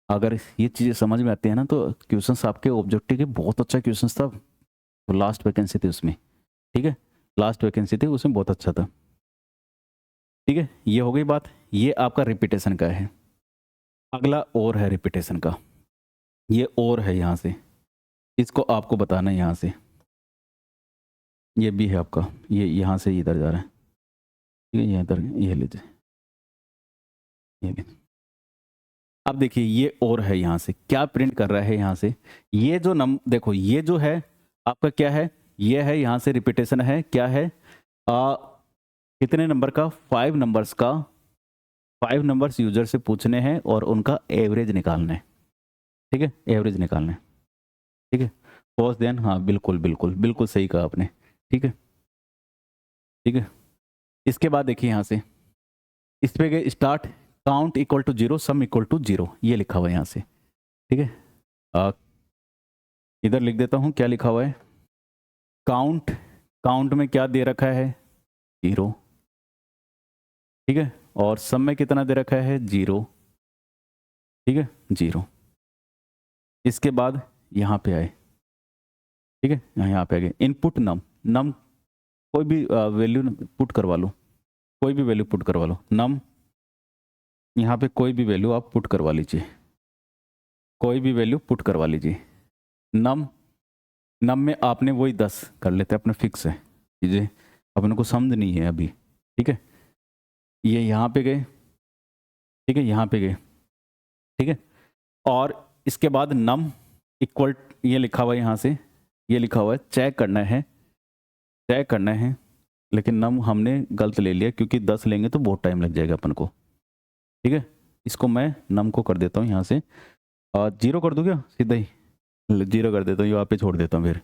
अगर ये चीज़ें समझ में आती है ना, तो क्वेश्चंस आपके ऑब्जेक्टिव के बहुत अच्छा क्वेश्चंस था, तो लास्ट वैकेंसी थी उसमें, ठीक है, लास्ट वैकेंसी थी उसमें, बहुत अच्छा था, ठीक है। ये हो गई बात, ये आपका रिपीटेशन का है। अगला और है रिपीटेशन का, ये और है यहाँ से, इसको आपको बताना है यहाँ से, ये भी है आपका, ये यहाँ से इधर जा रहा है, ठीक है, ये इधर, ये लीजिए, ये लीजिए, अब देखिए ये और है, यहाँ से क्या प्रिंट कर रहा है, यहाँ से ये जो देखो ये जो है आपका क्या है, ये है यहाँ से रिपीटेशन है, क्या है कितने नंबर का, 5 नंबर्स का, 5 नंबर्स यूजर से पूछने हैं और उनका एवरेज निकालना है। ठीक है, एवरेज निकालना है। ठीक है, पॉज देन, हाँ बिल्कुल बिल्कुल बिल्कुल सही कहा आपने। ठीक है, ठीक है। इसके बाद देखिए यहाँ से इस पे गए, start count equal to 0 sum equal to 0, ये लिखा हुआ है यहाँ से। ठीक है, इधर लिख देता हूँ क्या लिखा हुआ है, काउंट, काउंट में क्या दे रखा है 0। ठीक है, और सम में कितना दे रखा है 0। ठीक है, 0। इसके बाद यहाँ पे आए, ठीक है, यहाँ पे आ गए इनपुट नम, नम कोई भी वैल्यू पुट करवा लो, कोई भी वैल्यू पुट करवा लो, नम यहाँ पे कोई भी वैल्यू आप पुट करवा लीजिए, कोई भी वैल्यू पुट करवा लीजिए। नम, नम में आपने वही 10 कर लेते हैं, अपने फिक्स है चीज़ें, अपने को समझ नहीं है अभी। ठीक है, ये यहाँ पे गए, ठीक है, यहाँ पे गए, ठीक है, और इसके बाद नम इक्वल, ये लिखा हुआ है यहाँ से, ये लिखा हुआ है चेक करना है, चेक करना है, लेकिन नम हमने गलत ले लिया क्योंकि 10 लेंगे तो बहुत टाइम लग जाएगा अपन को। ठीक है, इसको मैं नम को कर देता हूँ यहाँ से, और 0 कर दूँ क्या सीधा ही, 0 कर देता हूँ, यहाँ पे छोड़ देता हूँ। फिर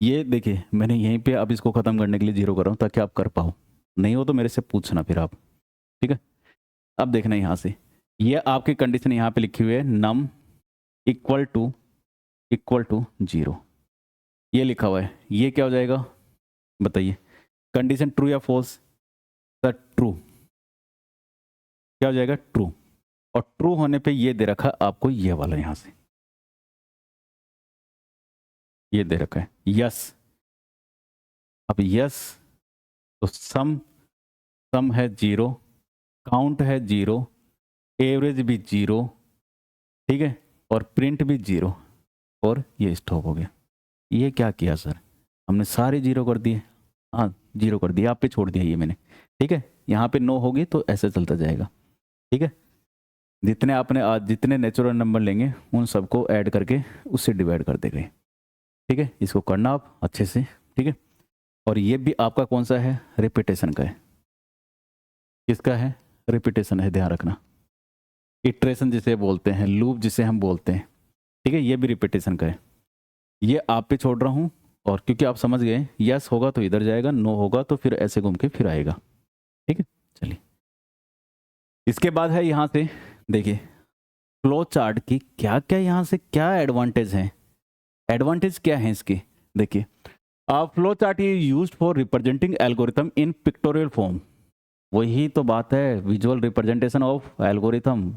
ये देखिए मैंने यहीं पे अब इसको ख़त्म करने के लिए 0 कर रहा हूँ ताकि आप कर पाओ, नहीं हो तो मेरे से पूछना फिर आप। ठीक है, अब देखना यहाँ से, ये आपकी कंडीशन यहाँ पे लिखी हुई है नम इक्वल टू 0, ये लिखा हुआ है, ये क्या हो जाएगा बताइए, कंडीशन ट्रू या फॉल्स, सर ट्रू, क्या हो जाएगा ट्रू, और ट्रू होने पे ये दे रखा आपको ये वाला यहाँ से, ये दे रखा है यस। अब यस तो सम, सम है 0, काउंट है 0, एवरेज भी 0, ठीक है, और प्रिंट भी 0, और ये स्टॉप हो गया। ये क्या किया सर, हमने सारे 0 कर दिए, हाँ 0 कर दिया, आप पे छोड़ दिया ये मैंने। ठीक है, यहाँ पे 9 होगी तो ऐसे चलता जाएगा। ठीक है, जितने आपने आज जितने नेचुरल नंबर लेंगे उन सबको ऐड करके उससे डिवाइड कर देंगे। ठीक है, इसको करना आप अच्छे से। ठीक है, और ये भी आपका कौन सा है, रिपीटेशन का है, किसका है, रिपीटेशन है, ध्यान रखना, इटरेशन जिसे बोलते हैं, लूप जिसे हम बोलते हैं। ठीक है, ये भी रिपीटेशन का है, ये आप पे छोड़ रहा हूँ, और क्योंकि आप समझ गए यस होगा तो इधर जाएगा, नो होगा तो फिर ऐसे घूम के फिर आएगा। ठीक है, चलिए इसके बाद है यहाँ से देखिए फ्लो चार्ट की क्या क्या यहाँ से क्या एडवांटेज है, एडवांटेज क्या है इसके, देखिए flow chart is used for representing algorithm in pictorial form, वही तो बात है, विजुअल रिप्रेजेंटेशन ऑफ एल्गोरिथम।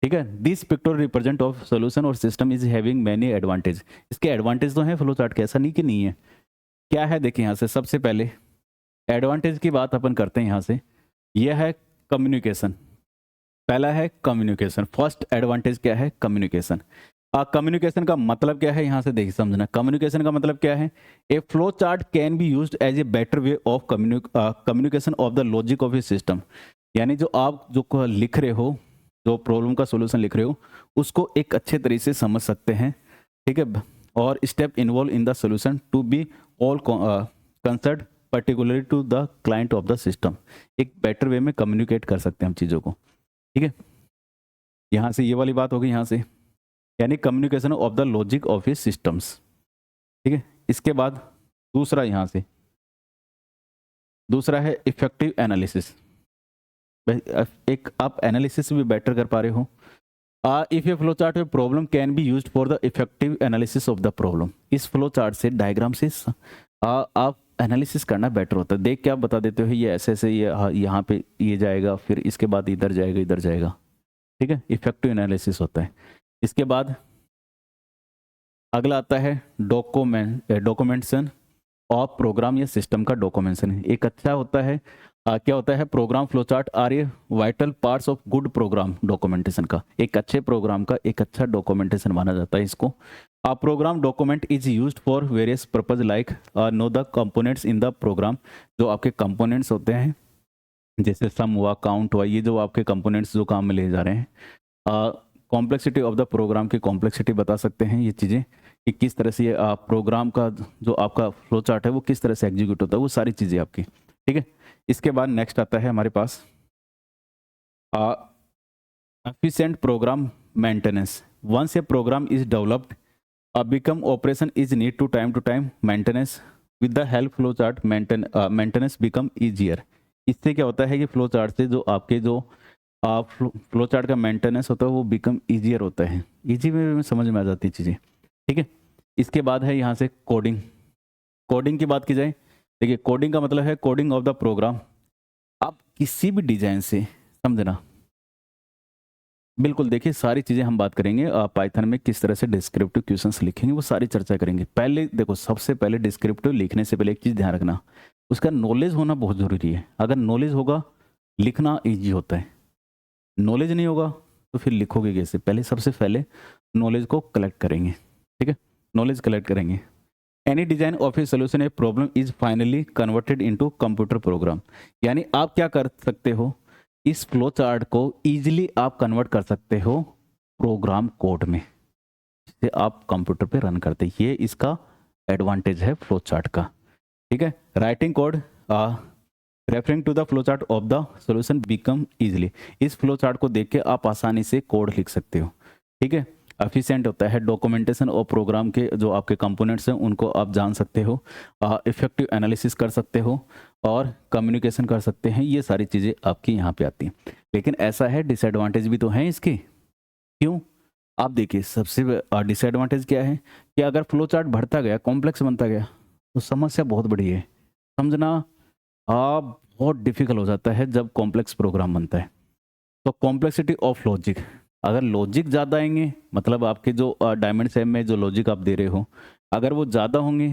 ठीक है, this pictorial represent of solution और system is having many advantage, इसके एडवांटेज तो हैं फ्लो चार्ट के, ऐसा नहीं कि नहीं है। क्या है देखिए यहाँ से सबसे पहले एडवांटेज की बात अपन करते हैं, यहाँ से यह है कम्युनिकेशन, पहला है कम्युनिकेशन, फर्स्ट एडवांटेज क्या है कम्युनिकेशन। कम्युनिकेशन का मतलब क्या है यहाँ से देखिए समझना, कम्युनिकेशन का मतलब क्या है, a flow chart can be used as a better way of communication of the logic of a system, यानी जो आप जो लिख रहे हो, जो प्रॉब्लम का सॉल्यूशन लिख रहे हो उसको एक अच्छे तरीके से समझ सकते हैं। ठीक है, और step involve in the solution to be all concern particularly to the client of the system, एक बेटर वे में कम्युनिकेट कर सकते हैं हम चीज़ों को। ठीक है, यहाँ से ये वाली बात होगी यहाँ से, यानी communication of the logic of A systems. ठीक है, इसके बाद दूसरा यहाँ से दूसरा है इफेक्टिव एनालिसिस, एक आप एनालिसिस भी बेटर कर पा रहे हो। इफ ए फ्लो चार्ट में problem can be used for the effective analysis of the problem, इस फ्लो चार्ट से डायग्राम से आप एनालिसिस करना बेटर होता है, देख के आप बता देते हो ये ऐसे ऐसे ये यहाँ पे ये जाएगा, फिर इसके बाद इधर जाएगा इधर जाएगा। ठीक है, इफेक्टिव एनालिसिस होता है। इसके बाद अगला आता है डॉक्यूमेंटेशन ऑफ प्रोग्राम या सिस्टम का डॉक्यूमेंटेशन, एक अच्छा होता है क्या होता है, program flow chart are a vital parts of good program documentation का, एक अच्छे प्रोग्राम का एक अच्छा डॉक्यूमेंटेशन माना जाता है इसको। Program document is used for various purpose like know the components in the program, जो आपके कंपोनेंट्स होते हैं जैसे सम हुआ काउंट हुआ, ये जो आपके कंपोनेंट्स जो काम में ले जा रहे हैं कॉम्प्लेक्सिटी ऑफ द प्रोग्राम की कॉम्प्लेक्सिटी बता सकते हैं, ये चीज़ें कि किस तरह से ये प्रोग्राम का जो आपका फ्लो चार्ट है वो किस तरह से एग्जीक्यूट होता है, वो सारी चीज़ें आपकी, ठीक है। इसके बाद नेक्स्ट आता है हमारे पास efficient program maintenance. Once a program is developed, a become operation is need to time maintenance. With the help flow chart maintenance become easier. इससे क्या होता है कि फ्लो चार्ट से जो आपके जो फ्लो चार्ट का मेंटेनेंस होता है वो बिकम ईजियर होता है, इजी में समझ में आ जाती है चीज़ें, ठीक है। इसके बाद है यहाँ से कोडिंग। कोडिंग की बात की जाए, देखिए कोडिंग का मतलब है कोडिंग ऑफ द प्रोग्राम। आप किसी भी डिजाइन से समझना, बिल्कुल देखिए सारी चीज़ें हम बात करेंगे पाइथन में किस तरह से डिस्क्रिप्टिव क्वेश्चंस लिखेंगे, वो सारी चर्चा करेंगे। पहले देखो, सबसे पहले डिस्क्रिप्टिव लिखने से पहले एक चीज़ ध्यान रखना, उसका नॉलेज होना बहुत ज़रूरी है। अगर नॉलेज होगा लिखना ईजी होता है, नॉलेज नहीं होगा तो फिर लिखोगे कैसे। पहले सबसे पहले नॉलेज को कलेक्ट करेंगे, ठीक है, नॉलेज कलेक्ट करेंगे। Any design of a solution a problem is finally converted into computer program. यानी आप क्या कर सकते हो, इस फ्लो चार्ट को इजीली आप कन्वर्ट कर सकते हो प्रोग्राम कोड में, जिसे आप कंप्यूटर पे रन करते हैं। ये इसका एडवांटेज है फ्लो चार्ट का, ठीक है। Writing code referring to the flow chart of the solution become easily. इस फ्लो चार्ट को देख के आप आसानी से कोड लिख सकते हो, ठीक है। एफिशिएंट होता है, डॉक्यूमेंटेशन और प्रोग्राम के जो आपके कंपोनेंट्स हैं उनको आप जान सकते हो, इफेक्टिव एनालिसिस कर सकते हो और कम्युनिकेशन कर सकते हैं। ये सारी चीज़ें आपकी यहाँ पे आती हैं। लेकिन ऐसा है डिसएडवांटेज भी तो हैं इसके। क्यों? आप देखिए सबसे डिसएडवांटेज क्या है कि अगर फ्लो चार्ट बढ़ता गया, कॉम्प्लेक्स बनता गया, तो समस्या बहुत बड़ी है, समझना आप बहुत डिफिकल्ट हो जाता है जब कॉम्प्लेक्स प्रोग्राम बनता है। तो कॉम्प्लेक्सिटी ऑफ लॉजिक, अगर लॉजिक ज़्यादा आएंगे, मतलब आपके जो डायमंड सेम में जो लॉजिक आप दे रहे हो, अगर वो ज़्यादा होंगे,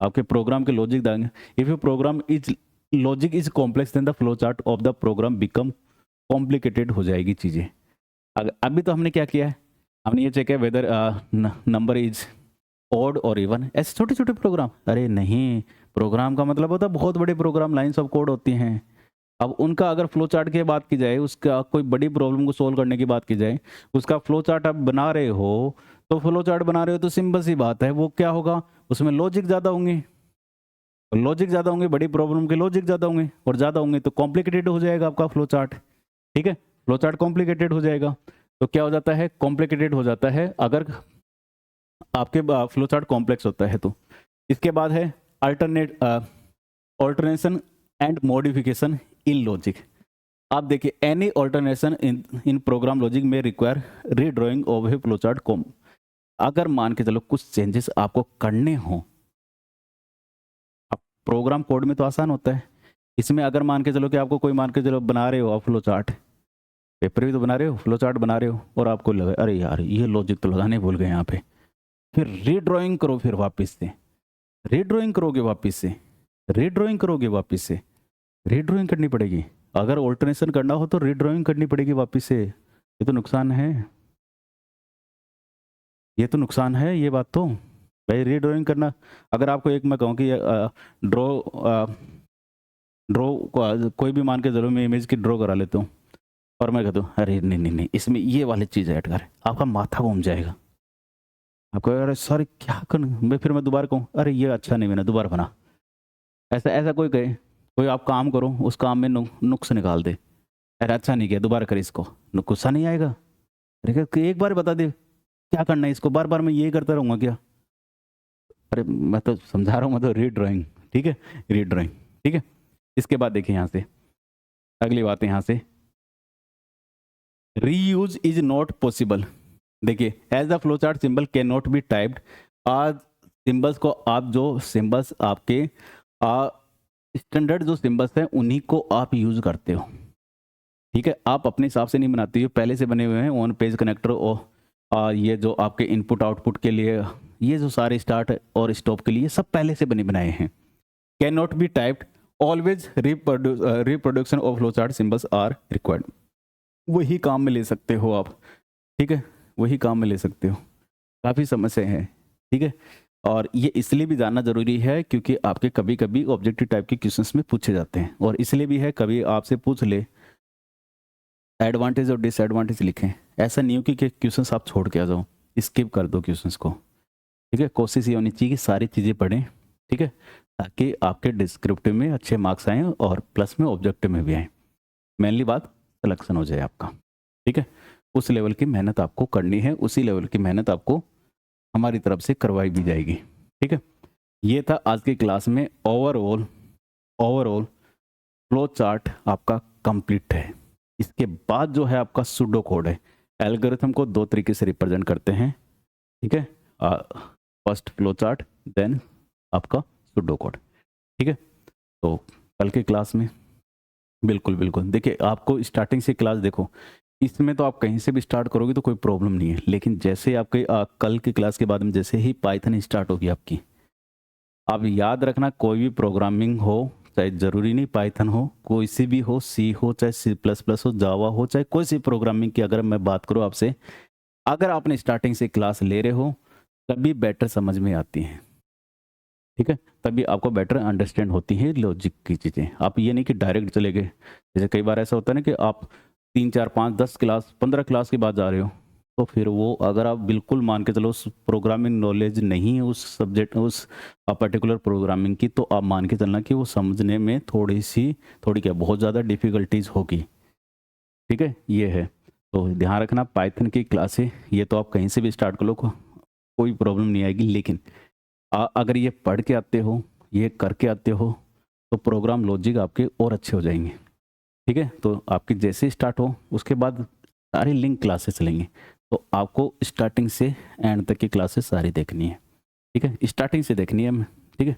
आपके प्रोग्राम के लॉजिक देंगे, if you program is logic is complex then the flow chart of the program become complicated हो जाएगी चीज़ें। अभी तो हमने क्या किया है, हमने ये चेक किया वेदर नंबर इज ऑड और इवन, ऐसे छोटे छोटे प्रोग्राम। अरे नहीं, प्रोग्राम का मतलब होता है बहुत बड़े प्रोग्राम, लाइन्स ऑफ कोड होती हैं। अब उनका अगर फ्लो चार्ट की बात की जाए, उसका कोई बड़ी प्रॉब्लम को सोल्व करने की बात की जाए, उसका फ्लो चार्ट आप बना रहे हो, तो फ्लो चार्ट बना रहे हो तो सिंपल सी बात है, वो क्या होगा, उसमें लॉजिक ज़्यादा होंगे, लॉजिक ज़्यादा होंगे, बड़ी प्रॉब्लम के लॉजिक ज़्यादा होंगे, और ज़्यादा होंगे तो कॉम्प्लिकेटेड हो जाएगा आपका फ्लो चार्ट, ठीक है। फ्लो चार्ट कॉम्प्लिकेटेड हो जाएगा, तो क्या हो जाता है, कॉम्प्लिकेटेड हो जाता है अगर आपके फ्लो चार्ट कॉम्प्लेक्स होता है तो। इसके बाद है alternation and modification in logic. आप देखिए any alternation in program logic में require redrawing of a flow chart कॉम। अगर मान के चलो कुछ चेंजेस आपको करने हो, आप प्रोग्राम कोड में तो आसान होता है, इसमें अगर मान के चलो कि आपको कोई मान के चलो बना रहे हो आप फ्लो चार्ट, पेपर भी तो बना रहे हो, फ्लो चार्ट बना रहे हो, और आपको लगा अरे यार ये लॉजिक तो लगाने भूल गए यहाँ पे, फिर रीड्राइंग करो, फिर वापस से रीड्राइंग करोगे, वापस से रीड्राइंग करोगे, वापस से रीड्राइंग करनी पड़ेगी। अगर ऑल्टरनेशन करना हो तो रीड्राइंग करनी पड़ेगी वापस से। ये तो नुकसान है, ये तो नुकसान है, ये बात तो भाई रीड्राइंग करना। अगर आपको एक मैं कहूँ कि ड्रॉ ड्रॉ कोई भी मान के चलो मैं इमेज की ड्रॉ करा लेता हूँ, और मैं कहता हूँ अरे नहीं नहीं नहीं इसमें ये वाली चीज़ ऐड कर, आपका माथा घूम जाएगा, आपको अरे सॉरी क्या कर, मैं दोबारा कहूँ अरे ये अच्छा नहीं बना, दोबारा बना। ऐसा ऐसा कोई कहे, कोई आप काम करो उस काम में नुक्स निकाल दे, अरे अच्छा नहीं किया दोबारा कर इसको, गुस्सा नहीं आएगा? अरे एक बार बता दे क्या करना है इसको, बार बार मैं ये करता रहूँगा क्या? अरे मैं तो समझा रहा हूँ, मैं तो रीड्राइंग, ठीक है, रीड्राइंग, ठीक है। इसके बाद देखिए यहाँ से अगली बात है, यहाँ से रीयूज इज नॉट पॉसिबल। देखिए as the flow chart symbol can not be typed, आज सिंबल्स को आप जो सिंबल्स आपके स्टैंडर्ड जो सिंबल्स हैं उन्हीं को आप यूज करते हो, ठीक है। आप अपने हिसाब से नहीं बनाते हो, पहले से बने हुए हैं ऑन पेज कनेक्टर और ये जो आपके इनपुट आउटपुट के लिए, ये जो सारे स्टार्ट और स्टॉप के लिए सब पहले से बने बनाए हैं। Can not be typed, always reproduction of flow chart symbols are required. वही काम में ले सकते हो आप, ठीक है, वही काम में ले सकते हो। काफ़ी समस्या है, ठीक है। और ये इसलिए भी जानना जरूरी है क्योंकि आपके कभी कभी ऑब्जेक्टिव टाइप के क्वेश्चंस में पूछे जाते हैं, और इसलिए भी है कभी आपसे पूछ ले एडवांटेज और डिसएडवांटेज लिखें। ऐसा नहीं हो कि क्वेश्चंस आप छोड़ के आ जाओ, स्किप कर दो क्वेश्चंस को, ठीक है। कोशिश ये होनी चाहिए कि सारी चीज़ें पढ़ें, ठीक है, ताकि आपके डिस्क्रिप्टिव में अच्छे मार्क्स आएँ और प्लस में ऑब्जेक्टिव में भी आएँ। मेनली बात सिलेक्शन हो जाए आपका, ठीक है। उस लेवल की मेहनत आपको करनी है, उसी लेवल की मेहनत आपको हमारी तरफ से करवाई भी जाएगी, ठीक है। ये था आज की क्लास में ओवरऑल फ्लो चार्ट आपका कंप्लीट है। इसके बाद जो है आपका सूडो कोड है। एल्गोरिथम को दो तरीके से रिप्रेजेंट करते हैं, ठीक है। फर्स्ट फ्लो चार्ट, देन आपका सूडो कोड, ठीक है। तो कल के क्लास में बिल्कुल बिल्कुल देखिए, आपको स्टार्टिंग से क्लास देखो, इसमें तो आप कहीं से भी स्टार्ट करोगे तो कोई प्रॉब्लम नहीं है, लेकिन जैसे आपके कल की क्लास के बाद में जैसे ही पाइथन स्टार्ट होगी आपकी, आप याद रखना कोई भी प्रोग्रामिंग हो, चाहे ज़रूरी नहीं पाइथन हो, कोई सी भी हो, सी हो, चाहे C++ हो, जावा हो, चाहे कोई सी प्रोग्रामिंग की अगर मैं बात करूँ आपसे, अगर आपने स्टार्टिंग से क्लास ले रहे हो तभी बेटर समझ में आती हैं, ठीक है। तभी आपको बेटर अंडरस्टैंड होती है लॉजिक की चीज़ें। आप ये नहीं कि डायरेक्ट चले गए, जैसे कई बार ऐसा होता है ना कि आप 3 4 5 10 क्लास 15 क्लास के बाद जा रहे हो, तो फिर वो अगर आप बिल्कुल मान के चलो उस प्रोग्रामिंग नॉलेज नहीं है उस सब्जेक्ट उस पर्टिकुलर प्रोग्रामिंग की, तो आप मान के चलना कि वो समझने में थोड़ी क्या बहुत ज़्यादा डिफ़िकल्टीज होगी, ठीक है। ये है, तो ध्यान रखना पाइथन की क्लासें ये तो आप कहीं से भी स्टार्ट कर लो, कोई प्रॉब्लम नहीं आएगी, लेकिन अगर ये पढ़ के आते हो, ये करके आते हो, तो प्रोग्राम लॉजिक आपके और अच्छे हो जाएंगे, ठीक है। तो आपकी जैसे स्टार्ट हो उसके बाद सारी लिंक क्लासेस चलेंगी, तो आपको स्टार्टिंग से एंड तक की क्लासेस सारी देखनी है, ठीक है। स्टार्टिंग से देखनी है हमें, ठीक है।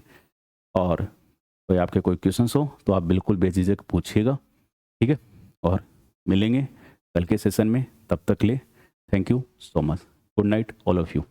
और कोई आपके कोई क्वेश्चंस हो तो आप बिल्कुल बेझिझक पूछिएगा, ठीक है। और मिलेंगे कल के सेशन में, तब तक ले thank you so much, good night all of you.